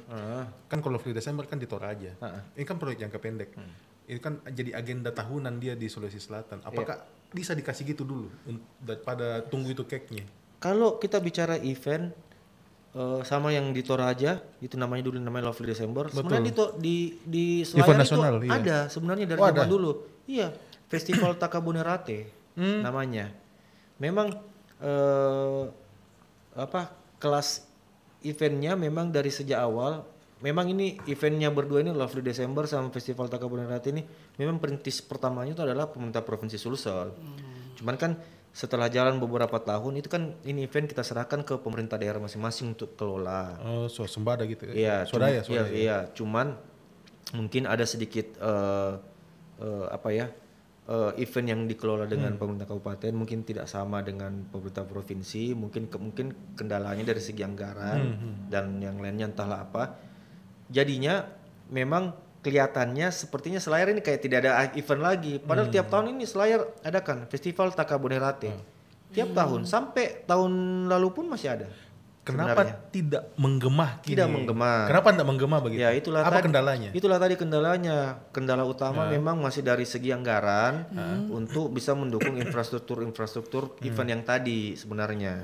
Kan kalau Lovely Desember kan di Toraja. Ini kan proyek jangka pendek. Ini kan jadi agenda tahunan dia di Sulawesi Selatan. Apakah bisa dikasih gitu dulu daripada tunggu itu KEK-nya? Kalau kita bicara event sama yang di Toraja itu namanya Lovely December. Sebenarnya di Selayar itu ada sebenarnya dari zaman dulu. Iya, Festival Takabonerate namanya. Memang kelas eventnya memang dari sejak awal. Memang ini eventnya berdua ini Lovely December sama Festival Takabonerate ini memang perintis pertamanya itu adalah pemerintah Provinsi Sulsel. Cuman kan setelah jalan beberapa tahun itu kan ini event kita serahkan ke pemerintah daerah masing-masing untuk kelola. Swasembada gitu. Iya, cuman mungkin ada sedikit event yang dikelola dengan pemerintah kabupaten mungkin tidak sama dengan pemerintah provinsi, mungkin kendalanya dari segi anggaran dan yang lainnya entahlah apa. Jadinya memang kelihatannya sepertinya Selayar ini kayak tidak ada event lagi. Padahal tiap tahun ini Selayar adakan Festival Takabonerate. Tiap tahun sampai tahun lalu pun masih ada. Kenapa tidak menggema? Tidak menggema. Kenapa tidak menggema begitu? Ya, itulah apa kendalanya? Itulah tadi kendalanya. Kendala utama memang masih dari segi anggaran untuk bisa mendukung infrastruktur event yang tadi sebenarnya.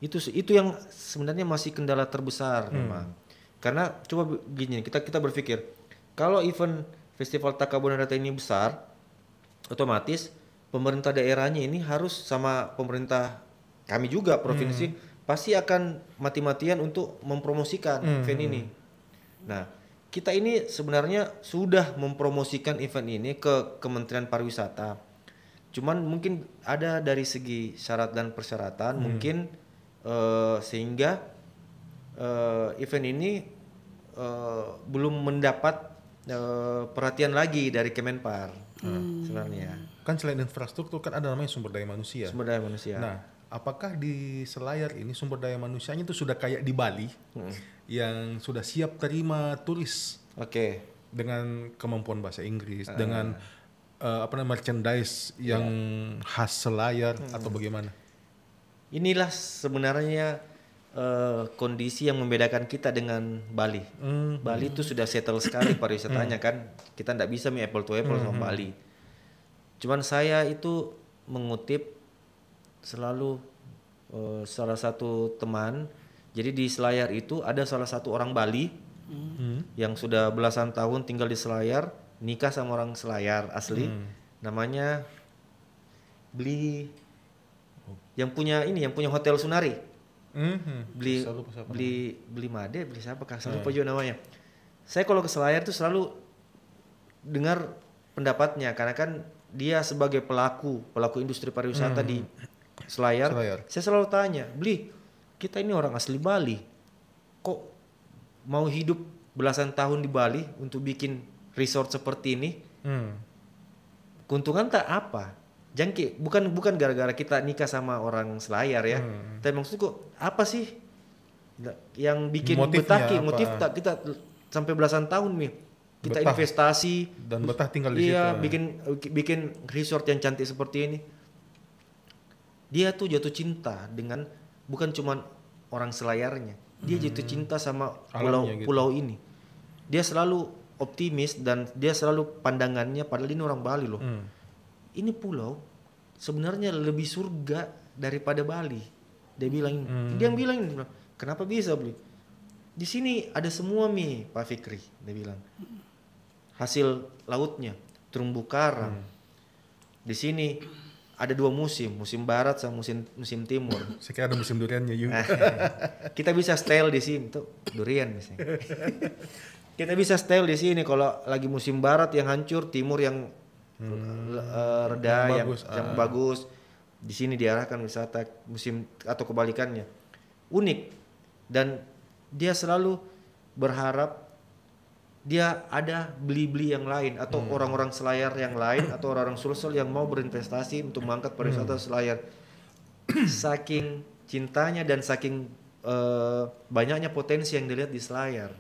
Itu yang sebenarnya masih kendala terbesar memang. Karena coba begini, kita berpikir kalau event Festival Takabonerate ini besar, otomatis pemerintah daerahnya ini harus sama pemerintah kami juga provinsi pasti akan mati-matian untuk mempromosikan event ini. Nah, kita ini sebenarnya sudah mempromosikan event ini ke Kementerian Pariwisata. Cuman mungkin ada dari segi syarat dan persyaratan mungkin sehingga event ini belum mendapat perhatian lagi dari Kemenpar sebenarnya. Kan selain infrastruktur kan ada namanya sumber daya manusia. Sumber daya manusia. Nah, apakah di Selayar ini sumber daya manusianya itu sudah kayak di Bali yang sudah siap terima turis Oke. dengan kemampuan bahasa Inggris, dengan merchandise yang khas Selayar atau bagaimana? Inilah sebenarnya kondisi yang membedakan kita dengan Bali. Bali itu sudah settle sekali pariwisatanya kan. Kita tidak bisa apple to apple sama Bali. Cuman saya itu mengutip selalu salah satu teman. Jadi di Selayar itu ada salah satu orang Bali yang sudah belasan tahun tinggal di Selayar, nikah sama orang Selayar asli. Namanya yang punya Hotel Sunari. Beli Made, beli siapa kah? Saya lupa juga namanya. Saya kalau ke Selayar tuh selalu dengar pendapatnya karena kan dia sebagai pelaku industri pariwisata di Selayar. Saya selalu tanya, kita ini orang asli Bali, kok mau hidup belasan tahun di Bali untuk bikin resort seperti ini? Keuntungan tak apa? Jangki, bukan gara-gara kita nikah sama orang Selayar ya. Tapi maksudku apa sih yang bikin motif tak kita sampai belasan tahun nih kita betah, investasi dan betah tinggal di situ. Iya, bikin resort yang cantik seperti ini. Dia tuh jatuh cinta dengan bukan cuma orang Selayarnya. Dia jatuh cinta sama pulau ini. Dia selalu optimis dan dia selalu pandangannya padahal ini orang Bali loh. Ini pulau sebenarnya lebih surga daripada Bali. Dia bilang kenapa bisa beli? Di sini ada semua Pak Fikri, dia bilang. Hasil lautnya, terumbu karang. Di sini ada 2 musim barat sama musim timur. Saya kira ada musim duriannya juga. Kita bisa style di sini tuh durian misalnya. Kita bisa style di sini kalau lagi musim barat yang hancur, timur yang reda yang bagus. Di sini diarahkan wisata musim atau kebalikannya. Unik dan dia selalu berharap dia ada beli-beli yang lain atau orang-orang Selayar yang lain atau orang-orang Sulsel yang mau berinvestasi untuk mengangkat pariwisata Selayar. Saking cintanya dan saking banyaknya potensi yang dilihat di Selayar.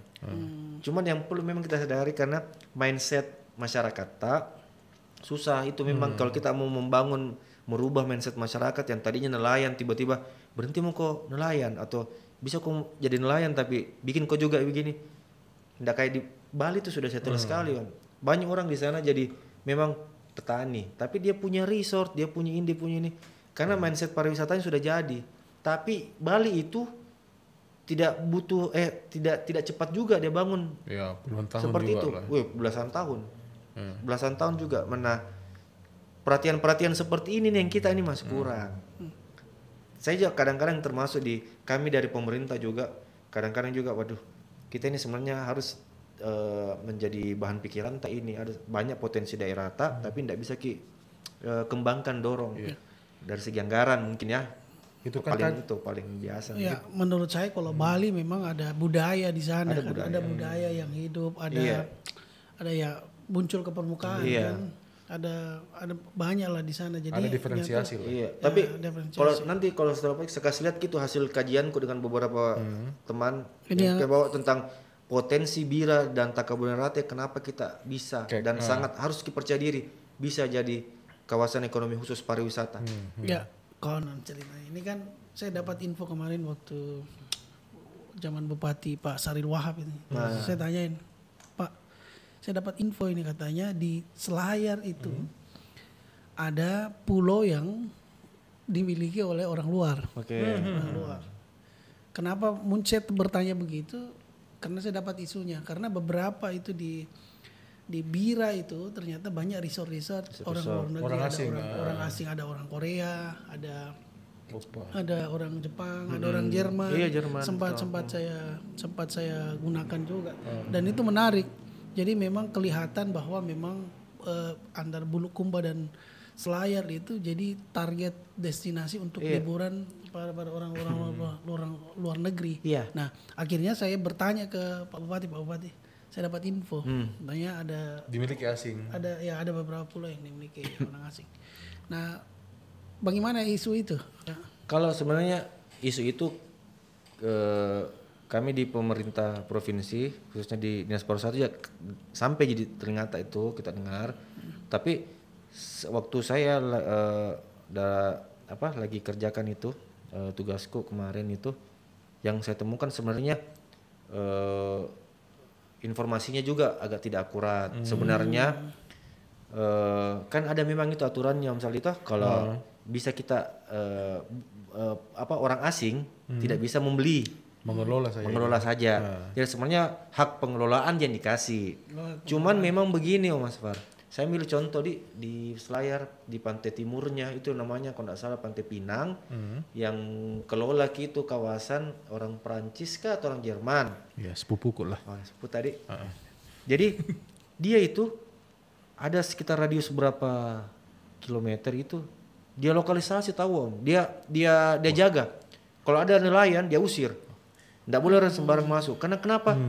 Cuman yang perlu memang kita sadari karena mindset masyarakat susah itu memang kalau kita mau merubah mindset masyarakat yang tadinya nelayan tiba-tiba berhenti mau kok nelayan atau bisa kok jadi nelayan tapi bikin kok juga begini. Nggak kayak di Bali itu sudah settle sekali kan. Banyak orang di sana jadi memang petani tapi dia punya resort, dia punya ini. Karena mindset pariwisatanya sudah jadi. Tapi Bali itu tidak butuh tidak cepat juga dia bangun. Ya, puluhan tahun seperti juga itu. Belasan tahun. Belasan tahun juga. Mana perhatian seperti ini nih yang kita ini masih kurang. Saya juga kadang-kadang termasuk di kami dari pemerintah juga kadang-kadang juga waduh kita ini sebenarnya harus menjadi bahan pikiran ini ada banyak potensi daerah tapi tidak bisa kembangkan dorong dari segi anggaran mungkin ya. Itu paling biasa. Ya, menurut saya kalau Bali memang ada budaya di sana, ada budaya yang hidup, ada ya muncul ke permukaan kan. Ada banyak lah di sana. Jadi ada diferensiasi lah. Iya. Tapi kalau setelah saya kasih lihat gitu hasil kajianku dengan beberapa teman yang bawa tentang potensi Bira dan Takabonerate kenapa kita bisa dan sangat harus dipercaya diri bisa jadi kawasan ekonomi khusus pariwisata. Ya. Konon cerita ini kan saya dapat info kemarin waktu zaman Bupati Pak Saril Wahab ini. Saya tanyain, Pak, saya dapat info ini katanya di Selayar itu ada pulau yang dimiliki oleh orang luar. Oke. Orang luar. Kenapa Munset bertanya begitu? Karena saya dapat isunya. Karena beberapa itu di Bira itu ternyata banyak resort orang luar negeri, Orang ada asing, orang asing, ada orang Korea, ada Opa. ada orang Jepang, ada orang Jerman. Iya, Jerman. Sempat saya gunakan juga. Dan itu menarik. Jadi memang kelihatan bahwa memang antara Bulukumba dan Selayar itu jadi target destinasi untuk liburan para orang-orang luar negeri. Iya. Nah, akhirnya saya bertanya ke Pak Bupati, saya dapat info. Banyak ada Dimiliki asing. ada beberapa pulau yang dimiliki orang asing. Nah, bagaimana isu itu? Kalau sebenarnya isu itu kami di pemerintah provinsi khususnya di Dinas Pariwisata ya sampai jadi ternyata itu kita dengar. Tapi waktu saya lagi kerjakan itu tugasku kemarin itu yang saya temukan sebenarnya informasinya juga agak tidak akurat. Sebenarnya kan ada memang itu aturannya misalnya itu kalau bisa kita orang asing tidak bisa mengelola saja. Ya sebenarnya hak pengelolaan yang dikasih. Cuman memang begini Mas Far. Saya ambil contoh di Selayar di pantai timurnya itu namanya kalau tidak salah Pantai Pinang yang kelola itu kawasan orang Perancis kah atau orang Jerman. Ya sepupuku lah. Oh, sepupu tadi. Jadi dia itu ada sekitar radius berapa kilometer itu dia lokalisasi tahu Om. Dia jaga. Kalau ada nelayan dia usir. Tidak boleh orang sembarang masuk. Karena kenapa?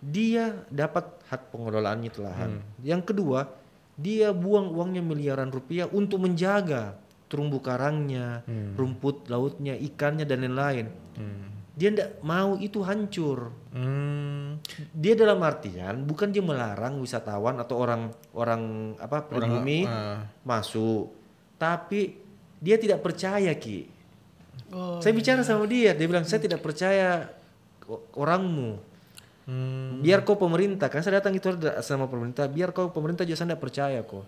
Dia dapat hak pengelolaan itu lahan. Yang kedua, dia buang uangnya miliaran rupiah untuk menjaga terumbu karangnya, rumput lautnya, ikannya dan lain-lain. Dia tidak mau itu hancur. Dia dalam artian bukan dia melarang wisatawan atau orang pribumi masuk, tapi dia tidak percaya Ki. Saya bicara sama dia bilang saya tidak percaya orangmu. Biar kau pemerintah, kan saya datang itu sama pemerintah, biar kau pemerintah juga saya tidak percaya kok.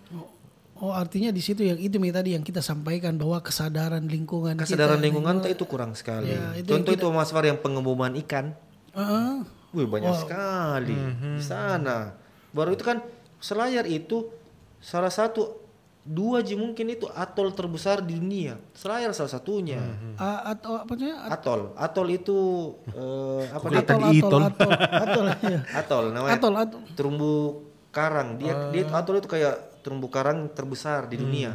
Oh artinya di situ yang itu tadi yang kita sampaikan bahwa kesadaran lingkungan lingkungan itu kurang sekali. Ya, contoh itu Mas Far yang pengeboman ikan. Banyak sekali di sana. Baru itu kan Selayar itu salah satu 2 mungkin itu atol terbesar di dunia. Selayar salah satunya. Atol itu atol namanya. Terumbu karang. Dia atol itu kayak terumbu karang terbesar di dunia.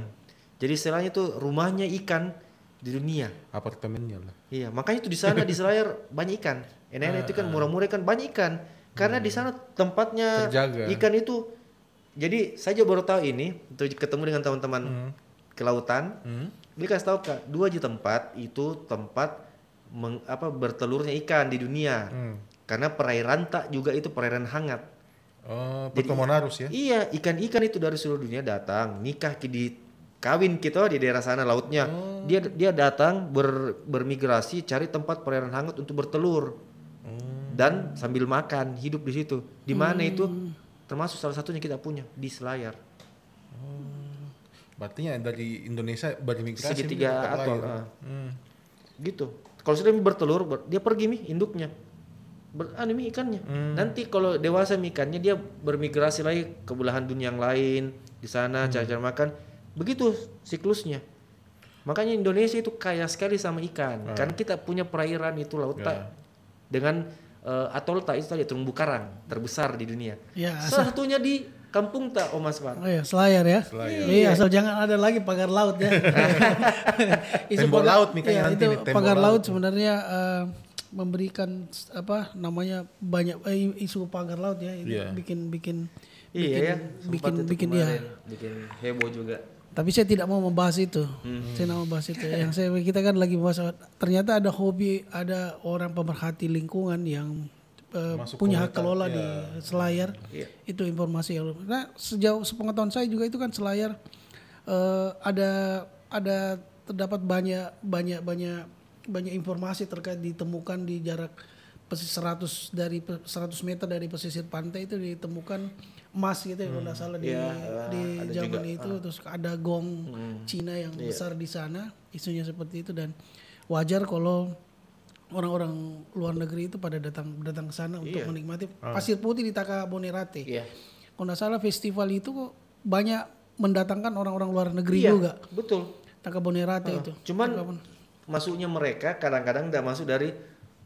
Jadi istilahnya itu rumahnya ikan di dunia. Apartemennya lah. Iya, makanya itu di sana di Selayar banyak ikan. Enak-enak itu kan murah-murah kan banyak ikan. Karena di sana tempatnya terjaga. Ikan itu. Jadi saya juga baru tahu ini untuk ketemu dengan teman-teman kelautan. Dia kasih tahu Kak, 2 tempat itu tempat bertelurnya ikan di dunia. Karena perairan tak juga itu perairan hangat. Pertemuan arus ya? Iya, ikan-ikan itu dari seluruh dunia datang nikah kawin kita di daerah sana lautnya. Dia datang bermigrasi cari tempat perairan hangat untuk bertelur. Dan sambil makan hidup di situ. Di mana itu? Termasuk salah satunya kita punya di Selayar. Berarti dari Indonesia bermigrasi segitiga atol. Gitu. Kalau sudah bertelur, dia pergi induknya. Ikannya. Nanti kalau dewasa ikannya dia bermigrasi lagi ke belahan dunia yang lain di sana cari-cari makan. Begitu siklusnya. Makanya Indonesia itu kaya sekali sama ikan. Karena kita punya perairan itu laut dengan atol tak itu tadi terumbu karang terbesar di dunia. Ya, salah satunya di kampung tak Mas Far. Selayar ya. Iya, asal jangan ada lagi pagar laut ya. Tembok laut nih kan nanti. Itu pagar laut sebenarnya memberikan banyak isu pagar laut ya. Itu bikin heboh juga. Tapi saya tidak mau membahas itu. Saya tidak mau membahas itu. Kita kan lagi bahas ternyata ada orang pemerhati lingkungan yang punya hak kelola di Selayar. Itu informasi yang. Nah, sejauh sepengetahuan saya juga itu kan Selayar ada terdapat banyak informasi terkait ditemukan di jarak 100 meter dari pesisir pantai itu ditemukan emas gitu ya kalau nggak salah di ada zaman juga. itu. Terus ada gong Cina yang besar di sana, isunya seperti itu. Dan wajar kalau orang-orang luar negeri itu pada datang ke sana untuk menikmati pasir putih di Taka Bonerate. Iya. Kalau nggak salah festival itu kok banyak mendatangkan orang-orang luar negeri juga. Betul. Taka Bonerate itu. Cuman masuknya mereka kadang-kadang tidak masuk dari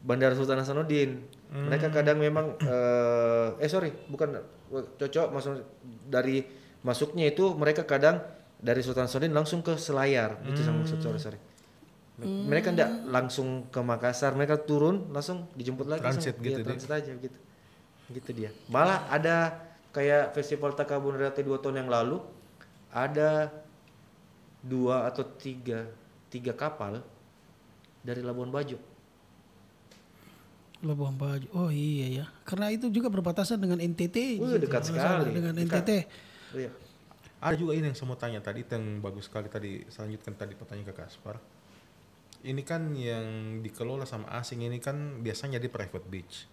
Bandara Sultan Hasanuddin. Mereka kadang memang bukan cocok masuk dari masuknya itu mereka kadang dari Sultan Hasanuddin langsung ke Selayar. Itu sama maksud sorry. Mereka tidak langsung ke Makassar, mereka turun langsung dijemput lagi Transit sama, gitu ya, transit aja gitu. Gitu dia. Malah ada kayak festival Taka Bonerate 2 tahun yang lalu ada 2 atau 3 kapal dari Labuan Bajo. Labuan Bajo. Oh iya ya. Karena itu juga berbatasan dengan NTT. Dekat sekali. Dengan Dekat. NTT. Iya. Ada juga ini yang saya mau tanya tadi, itu yang bagus sekali tadi, saya lanjutkan tadi pertanyaan ke Kaspar. Ini kan yang dikelola sama asing ini kan biasanya di private beach.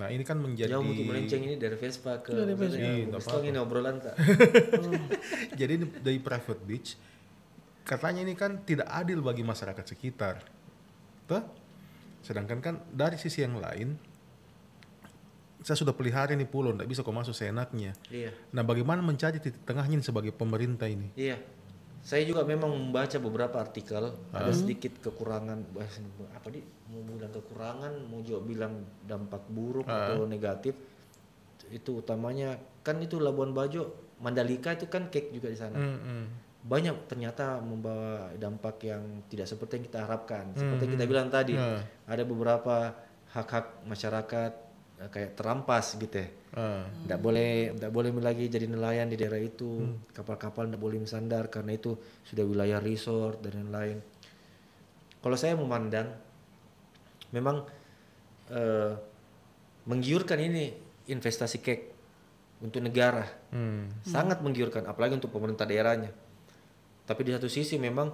Nah ini kan menjadi... Jauh untuk melenceng ini dari Vespa ke... Dari Vespa. Vespa ini obrolan tak? Jadi dari private beach, katanya ini kan tidak adil bagi masyarakat sekitar. Tuh? Sedangkan kan dari sisi yang lain, saya sudah pelihara ini pulau, tidak bisa kau masuk seenaknya. Iya. Nah bagaimana mencari titik tengahnya ini sebagai pemerintah ini? Iya. Saya juga memang membaca beberapa artikel, ada sedikit kekurangan, mau bilang kekurangan, mau juga bilang dampak buruk atau negatif. Itu utamanya, kan itu Labuan Bajo, Mandalika itu kan cake juga di sana. Banyak ternyata membawa dampak yang tidak seperti yang kita harapkan. Seperti yang kita bilang tadi, ada beberapa hak-hak masyarakat kayak terampas gitu ya. Tidak boleh lagi jadi nelayan di daerah itu. Kapal-kapal tidak boleh bersandar karena itu sudah wilayah resort dan lain-lain. Kalau saya memandang, memang menggiurkan ini investasi kek untuk negara, sangat menggiurkan, apalagi untuk pemerintah daerahnya. Tapi di satu sisi memang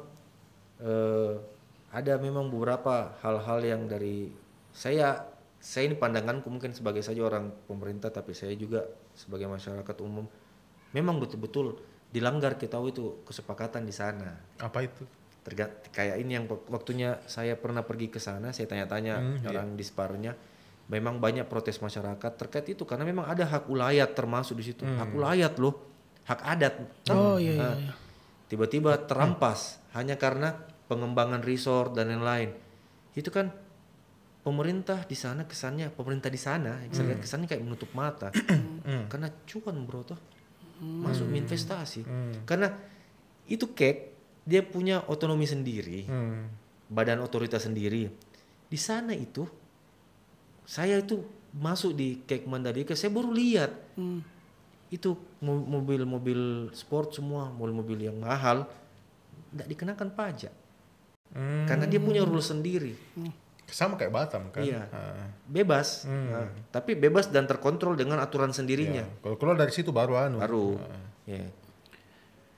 ada memang beberapa hal-hal yang dari saya ini pandanganku mungkin sebagai saja orang pemerintah, tapi saya juga sebagai masyarakat umum memang betul-betul dilanggar, kita tahu itu kesepakatan di sana. Apa itu? Kayak ini yang waktunya saya pernah pergi ke sana, saya tanya-tanya orang di separnya, memang banyak protes masyarakat terkait itu karena memang ada hak ulayat termasuk di situ. Hak ulayat loh, hak adat. Oh iya. Tiba-tiba terampas hanya karena pengembangan resort dan lain-lain. Itu kan pemerintah di sana kesannya, saya lihat kesannya kayak menutup mata. Karena cuan bro toh, masuk investasi. Karena itu kek dia punya otonomi sendiri, badan otoritas sendiri. Di sana itu saya itu masuk di kek Mandalika, saya baru lihat itu mobil-mobil sport semua, mobil-mobil yang mahal tidak dikenakan pajak karena dia punya rule sendiri. Sama kayak Batam kan? Iya, bebas, tapi bebas dan terkontrol dengan aturan sendirinya. Kalau keluar dari situ baru Ya.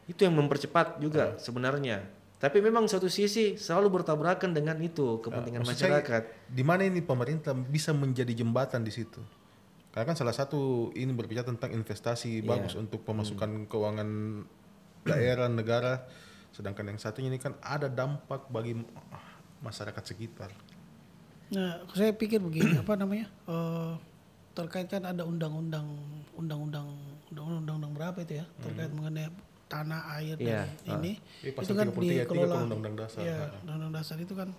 Itu yang mempercepat juga sebenarnya. Tapi memang satu sisi selalu bertabrakan dengan itu kepentingan masyarakat. Di mana ini pemerintah bisa menjadi jembatan di situ? Karena kan salah satu ini berbicara tentang investasi bagus untuk pemasukan keuangan daerah negara, sedangkan yang satunya ini kan ada dampak bagi masyarakat sekitar. Nah, saya pikir begini, terkait kan ada undang-undang berapa itu ya, terkait mengenai tanah air dan ini. Itu kan dikelola Undang-Undang Dasar. Ya, Undang-Undang Dasar itu kan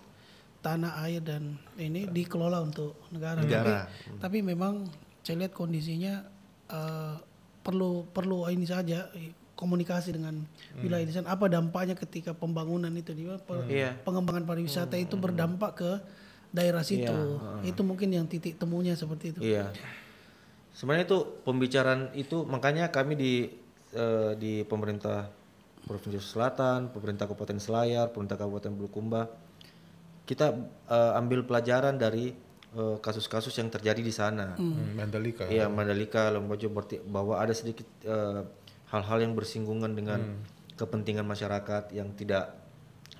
tanah air dan ini dikelola untuk negara. Tapi memang saya lihat kondisinya perlu ini saja komunikasi dengan wilayah di sana. Apa dampaknya ketika pembangunan itu, pengembangan pariwisata itu berdampak ke daerah situ. Itu mungkin yang titik temunya seperti itu. Iya. Sebenarnya itu pembicaraan itu, makanya kami di pemerintah Provinsi Selatan, pemerintah Kabupaten Selayar, pemerintah Kabupaten Bulukumba, kita ambil pelajaran dari kasus-kasus yang terjadi di sana. Mandalika. Iya, Mandalika, Labuan Bajo, bahwa ada sedikit hal-hal yang bersinggungan dengan kepentingan masyarakat yang tidak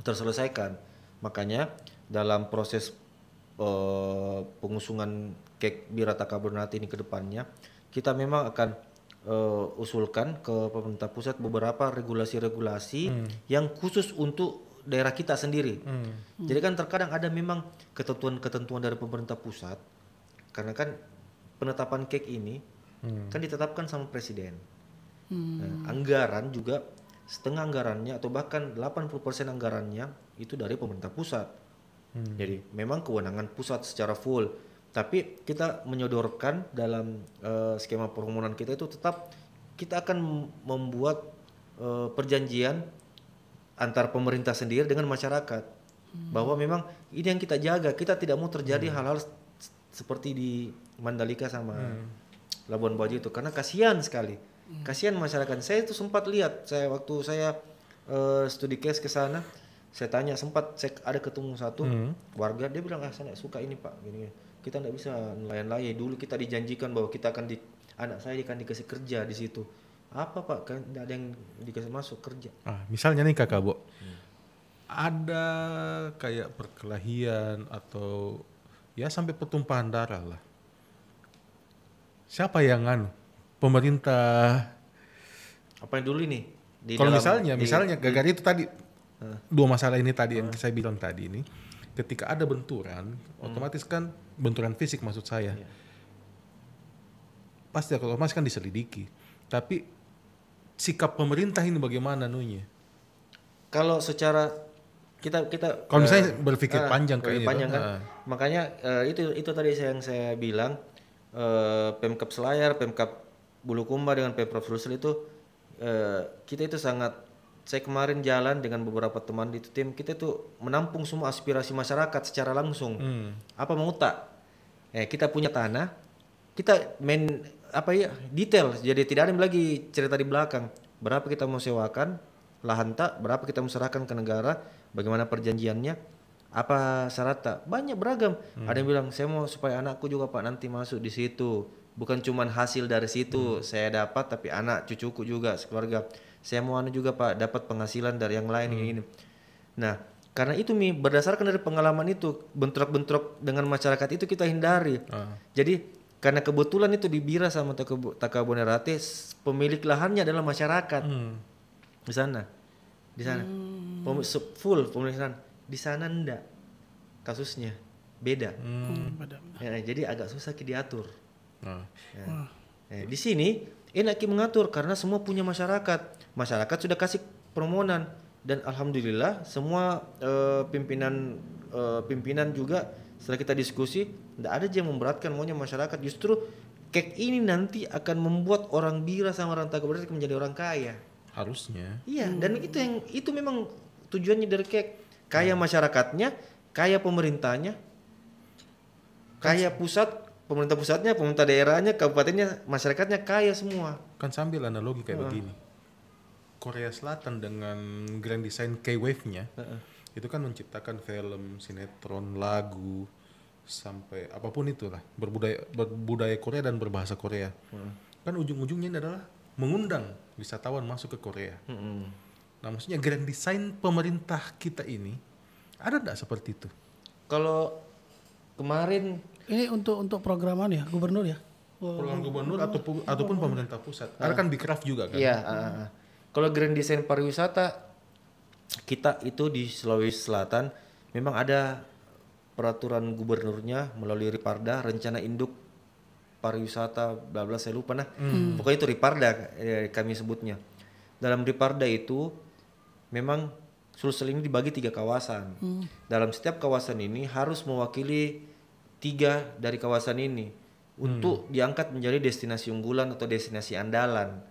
terselesaikan. Makanya dalam proses pengusungan KEK Bira Takabernate ini ke depannya, kita memang akan usulkan ke pemerintah pusat beberapa regulasi-regulasi yang khusus untuk daerah kita sendiri. Jadi kan terkadang ada memang ketentuan-ketentuan dari pemerintah pusat, karena kan penetapan KEK ini kan ditetapkan sama presiden. Nah, anggaran juga setengah anggarannya atau bahkan 80% anggarannya itu dari pemerintah pusat. Jadi memang kewenangan pusat secara full, tapi kita menyodorkan dalam skema permohonan kita itu tetap kita akan membuat perjanjian antar pemerintah sendiri dengan masyarakat bahwa memang ini yang kita jaga, kita tidak mau terjadi hal-hal seperti di Mandalika sama Labuan Bajo itu, karena kasihan sekali, kasihan masyarakat. Saya itu sempat lihat, waktu saya studi case ke sana, saya tanya, sempat saya ada ketemu satu warga, dia bilang saya nggak suka ini Pak, gini, kita nggak bisa nelayan-layai. Dulu kita dijanjikan bahwa kita akan anak saya akan dikasih kerja di situ. Apa Pak, kan nggak ada yang dikasih masuk kerja. Misalnya nih Kakak Bo, ada kayak perkelahian atau ya sampai pertumpahan darah lah. Siapa yang pemerintah? Apa yang dulu nih? Kalau misalnya gara-gara itu tadi, dua masalah ini tadi yang saya bilang tadi ini, ketika ada benturan, otomatis kan benturan fisik maksud saya, pasti otomatis kan diselidiki. Tapi sikap pemerintah ini bagaimana nunya? Kalau secara kita kalau misalnya berpikir panjang kayak ini, kan, makanya itu tadi yang saya bilang, Pemkab Selayar, Pemkab Bulukumba dengan Pemprov Sulsel itu kita itu sangat. Saya kemarin jalan dengan beberapa teman di tim, kita tuh menampung semua aspirasi masyarakat secara langsung. Apa mau tak? Kita punya tanah, kita main detail. Jadi tidak ada lagi cerita di belakang. Berapa kita mau sewakan lahan tak? Berapa kita mau serahkan ke negara? Bagaimana perjanjiannya? Apa syaratnya? Banyak beragam. Ada yang bilang saya mau supaya anakku juga Pak nanti masuk di situ. Bukan cuma hasil dari situ saya dapat, tapi anak cucuku juga sekeluarga. Saya mau juga Pak dapat penghasilan dari yang lain ini. Nah, karena itu berdasarkan dari pengalaman itu, bentrok-bentrok dengan masyarakat itu kita hindari. Jadi karena kebetulan itu di Bira sama Takabernate, pemilik lahannya adalah masyarakat di sana. Full pemilik lahan. Di sana enggak, kasusnya beda. Jadi agak susah diatur. Di sini enak mengatur karena semua punya masyarakat sudah kasih permohonan, dan alhamdulillah semua pimpinan juga setelah kita diskusi tidak ada yang memberatkan maunya masyarakat. Justru KEK ini nanti akan membuat orang Bira sama orang Takabernate menjadi orang kaya harusnya. Iya, dan itu memang tujuannya dari KEK, kaya masyarakatnya, kaya pemerintahnya, kaya pemerintah pusatnya, pemerintah daerahnya, kabupatennya, masyarakatnya kaya semua. Kan sambil analogi kayak begini. Korea Selatan dengan grand design K-Wave-nya itu kan menciptakan film, sinetron, lagu, sampai apapun itulah, berbudaya Korea dan berbahasa Korea. Kan ujung-ujungnya ini adalah mengundang wisatawan masuk ke Korea. Nah, maksudnya grand design pemerintah kita ini ada enggak seperti itu? Kalau kemarin ini untuk programan ya, gubernur ya? Program gubernur ataupun pemerintah pusat. Ada kan Bikraf juga kan? Iya. Kalau grand design pariwisata kita itu di Sulawesi Selatan memang ada peraturan gubernurnya melalui Riparda, rencana induk pariwisata bla bla, saya lupa pokoknya itu Riparda kami sebutnya. Dalam Riparda itu memang Sulsel ini dibagi 3 kawasan. Dalam setiap kawasan ini harus mewakili 3 dari kawasan ini untuk diangkat menjadi destinasi unggulan atau destinasi andalan.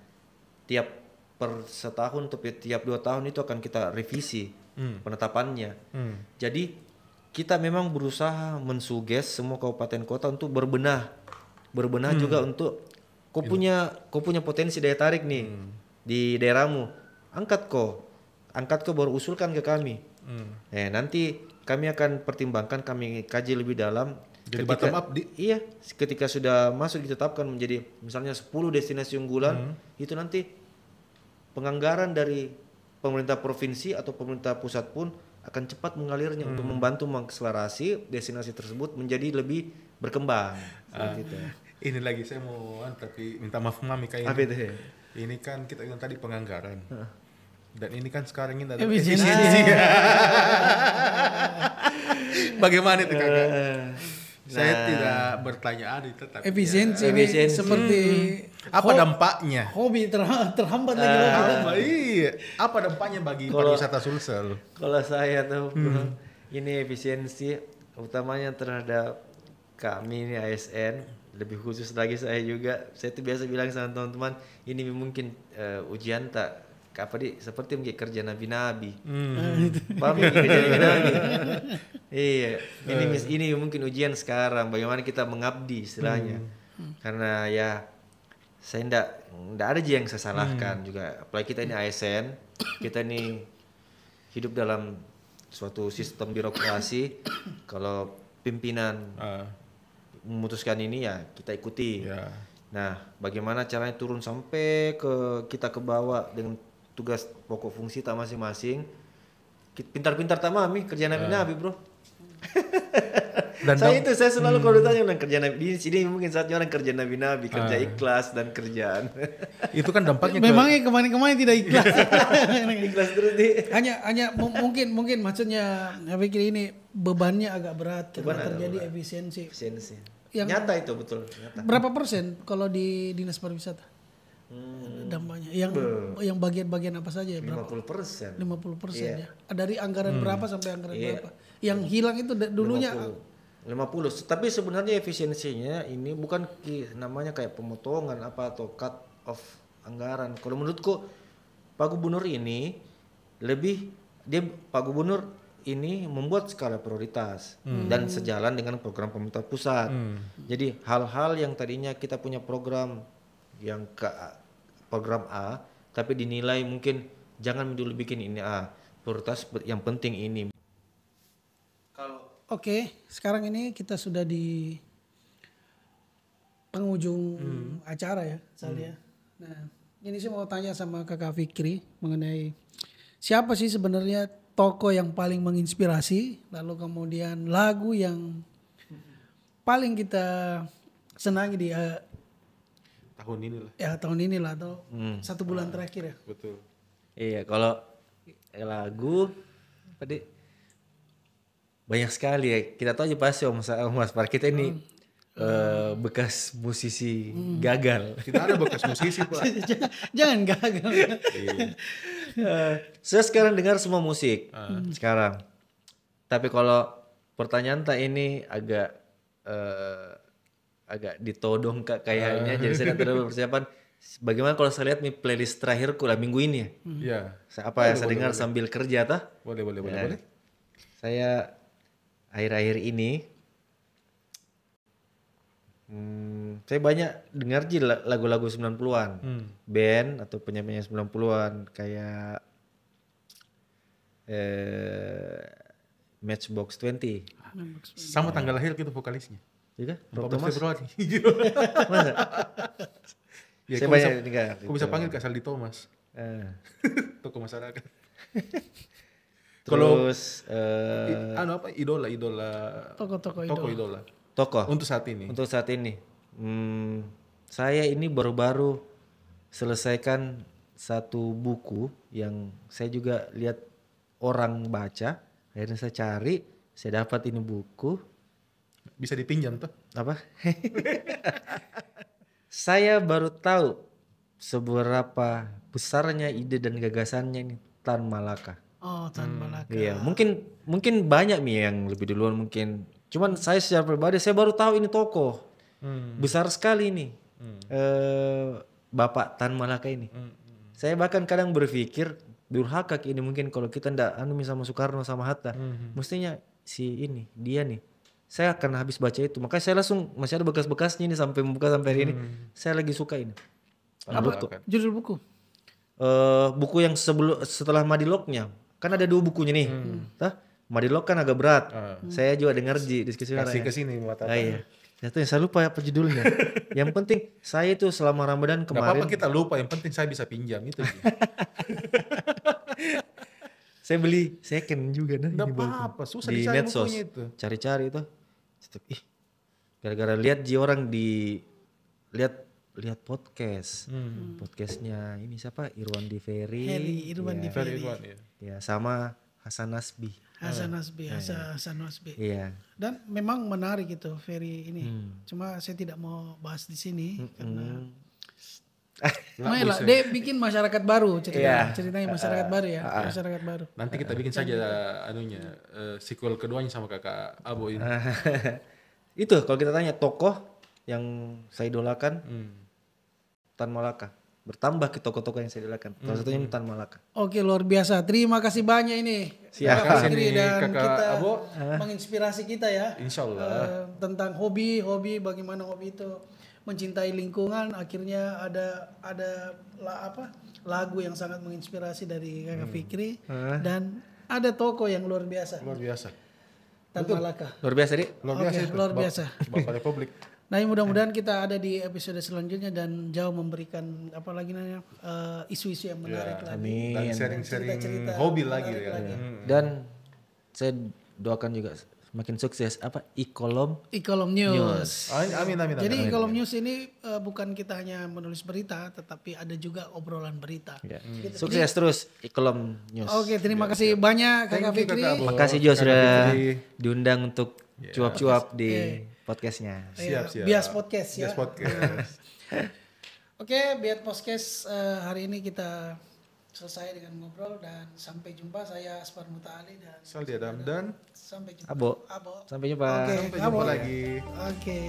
Per setahun atau tiap 2 tahun itu akan kita revisi penetapannya. Jadi kita memang berusaha mensuges semua kabupaten kota untuk berbenah juga untuk kau punya potensi daya tarik nih di daerahmu, angkat kau baru usulkan ke kami. Nanti kami akan pertimbangkan, kami kaji lebih dalam. Jadi bottom up Iya, ketika sudah masuk ditetapkan menjadi misalnya 10 destinasi unggulan, itu nanti penganggaran dari pemerintah provinsi atau pemerintah pusat pun akan cepat mengalirnya untuk membantu mengakselerasi destinasi tersebut menjadi lebih berkembang. Seperti itu. Ini lagi saya mau tapi minta maaf Mami kayak Apa itu? ini kan kita bilang tadi penganggaran. Dan ini kan sekarang ini ada Efisiensi. Bagaimana itu kakak? Saya tidak bertanya ada tapi Efisiensi ini Efisiensi. seperti apa dampaknya? hobi terhambat lagi hobi. Iya. Apa dampaknya bagi pariwisata Sulsel? Kalau saya tuh bro, ini efisiensi utamanya terhadap kami ini ASN, lebih khusus lagi saya juga. Saya tuh biasa bilang sama teman-teman, ini mungkin ujian tak apa seperti mungkin kerja nabi-nabi. Paham ya, kerja nabi-nabi. Iya, ini mungkin ujian sekarang bagaimana kita mengabdi istilahnya. Karena ya saya ndak ada aja yang saya salahkan juga. Apalagi kita ini ASN, kita ini hidup dalam suatu sistem birokrasi. Kalau pimpinan memutuskan ini ya kita ikuti. Ya. Nah, bagaimana caranya turun sampai kita ke bawah dengan tugas pokok fungsi tak masing-masing. Pintar-pintar tak mami kerja nabi-nabi bro. Dan saya selalu kalau ditanya bilang kerja nabi di sini mungkin saatnya orang kerja nabi-nabi, kerja ikhlas dan kerjaan. itu kan dampaknya Memangnya kemarin-kemarin tidak ikhlas. Ikhlas terus di. hanya mungkin maksudnya saya pikir ini bebannya agak berat karena Beban terjadi agak efisiensi. Efisiensi. Yang- Nyata itu betul, nyata. Berapa persen kalau di dinas pariwisata? Dampaknya yang bagian-bagian apa saja ya? Berapa? 50%. 50% Iya. ya. Dari anggaran berapa sampai anggaran berapa? Yang hilang itu dulunya 50. Tapi sebenarnya efisiensinya ini bukan namanya kayak pemotongan apa atau cut off anggaran. Kalau menurutku Pak Gubernur ini Pak Gubernur ini membuat skala prioritas dan sejalan dengan program pemerintah pusat. Jadi hal-hal yang tadinya kita punya program yang program A tapi dinilai mungkin jangan dulu bikin ini A, prioritas yang penting ini. Oke, sekarang ini kita sudah di penghujung acara ya, Salya. Nah, ini saya mau tanya sama Kakak Fikri mengenai siapa sih sebenarnya tokoh yang paling menginspirasi, lalu kemudian lagu yang paling kita senangi di tahun ini lah. ya tahun ini lah atau 1 bulan terakhir ya. Betul. Iya, kalau lagu tadi banyak sekali ya. Kita tahu aja pasti Mas Par kita ini bekas musisi gagal. Tidak ada bekas musisi Pak. Jangan gagal. Saya sekarang dengar semua musik sekarang. Tapi kalau pertanyaan tak ini agak ditodong kayaknya. Jadi saya tidak terlalu persiapan. Bagaimana kalau saya lihat nih playlist terakhirku lah minggu ini ya? Iya. Apa yang saya dengar sambil kerja tah? Boleh. Saya akhir-akhir ini saya banyak dengar lagu-lagu 90-an. Band atau penyanyi 90-an kayak Matchbox 20. Sama tanggal lahir gitu vokalisnya. Juga? 14 Februari. Masa? Ya, Saya kok banyak bisa, dengar. kok bisa panggil Kak Saldi Thomas. Tokoh masyarakat. Kalau Terus idola Tokoh-tokoh idola. tokoh Untuk saat ini. untuk saat ini. Saya ini baru-baru selesaikan satu buku yang saya juga lihat orang baca. Akhirnya saya cari, saya dapat ini buku. Bisa dipinjam tuh. Apa? Saya baru tahu seberapa besarnya ide dan gagasannya ini Tan Malaka. Oh, Tan Malaka. Iya, mungkin banyak nih yang lebih duluan mungkin. Cuman saya secara pribadi saya baru tahu ini tokoh besar sekali ini, Bapak Tan Malaka ini. Saya bahkan kadang berpikir durhaka ini mungkin kalau kita ndak sama Soekarno sama Hatta, mestinya dia nih. Saya akan habis baca itu, makanya saya langsung masih ada bekas-bekasnya ini sampai membuka sampai hari ini. Saya lagi suka ini. Judul buku? Buku yang setelah Madilognya. Kan ada 2 bukunya nih. Madilog kan agak berat. Saya juga dengar di diskusi Kasih ke sini buat apa? Iya. Saya lupa apa judulnya. Yang penting saya itu selama Ramadan Gak kemarin. apa-apa kita lupa, yang penting saya bisa pinjam itu. Saya beli second juga nah Nggak ini baru. apa-apa, susah Di dicari medsos. bukunya itu. Cari-cari itu. Ih, gara-gara lihat orang lihat podcast. Podcastnya ini siapa? Irwan Heri Diferi. Irwan ya. Diferi. Irwan, ya. Ya, sama Hasan Nasbi. Hasan Nasbi, Hasan Nasbi. Iya. Dan memang menarik itu Ferry ini. Cuma saya tidak mau bahas di sini karena Mayalah, dia bikin masyarakat baru ceritanya masyarakat baru ya, masyarakat baru. Nanti kita bikin saja anunya sequel keduanya sama kakak Abo ini. Itu kalau kita tanya tokoh yang saya idolakan, Tan Malaka. Bertambah ke tokoh-tokoh yang saya idolakan. Salah satunya Tan Malaka. Oke, luar biasa. Terima kasih banyak ini. Siap. Kakak Fikri Nih, dan Kakak kita Abo. menginspirasi kita ya. Insya Allah. Tentang hobi, bagaimana hobi itu mencintai lingkungan. Akhirnya ada lagu yang sangat menginspirasi dari Kakak Fikri dan ada tokoh yang luar biasa. Luar biasa. Tan Malaka. Luar biasa, Dik. Luar biasa Oke, itu. luar biasa. Bapak Republik. Nah, mudah-mudahan kita ada di episode selanjutnya dan jauh memberikan apa lagi namanya isu-isu yang menarik lagi. Amin. Dan sharing-sharing Cerita-cerita hobi lagi menarik ya. lagi. Dan saya doakan juga makin sukses Ikolom News. Amin. Jadi Ikolom News ini bukan kita hanya menulis berita, tetapi ada juga obrolan berita. Ya. Sukses terus Ikolom News. Oke, terima kasih banyak Kakak Thank you, Fikri. Kakak Abo. Makasih Jo Kakak sudah Fikri. diundang untuk cuap-cuap di podcastnya. Siap. Bias Podcast ya. Bias Podcast. Oke, Bias Podcast hari ini kita selesai dengan ngobrol dan sampai jumpa. Saya Aspar Mutali dan Saldi Adam dan sampai jumpa. Abo. Sampai jumpa. Oke, sampai Abo. jumpa lagi. Oke.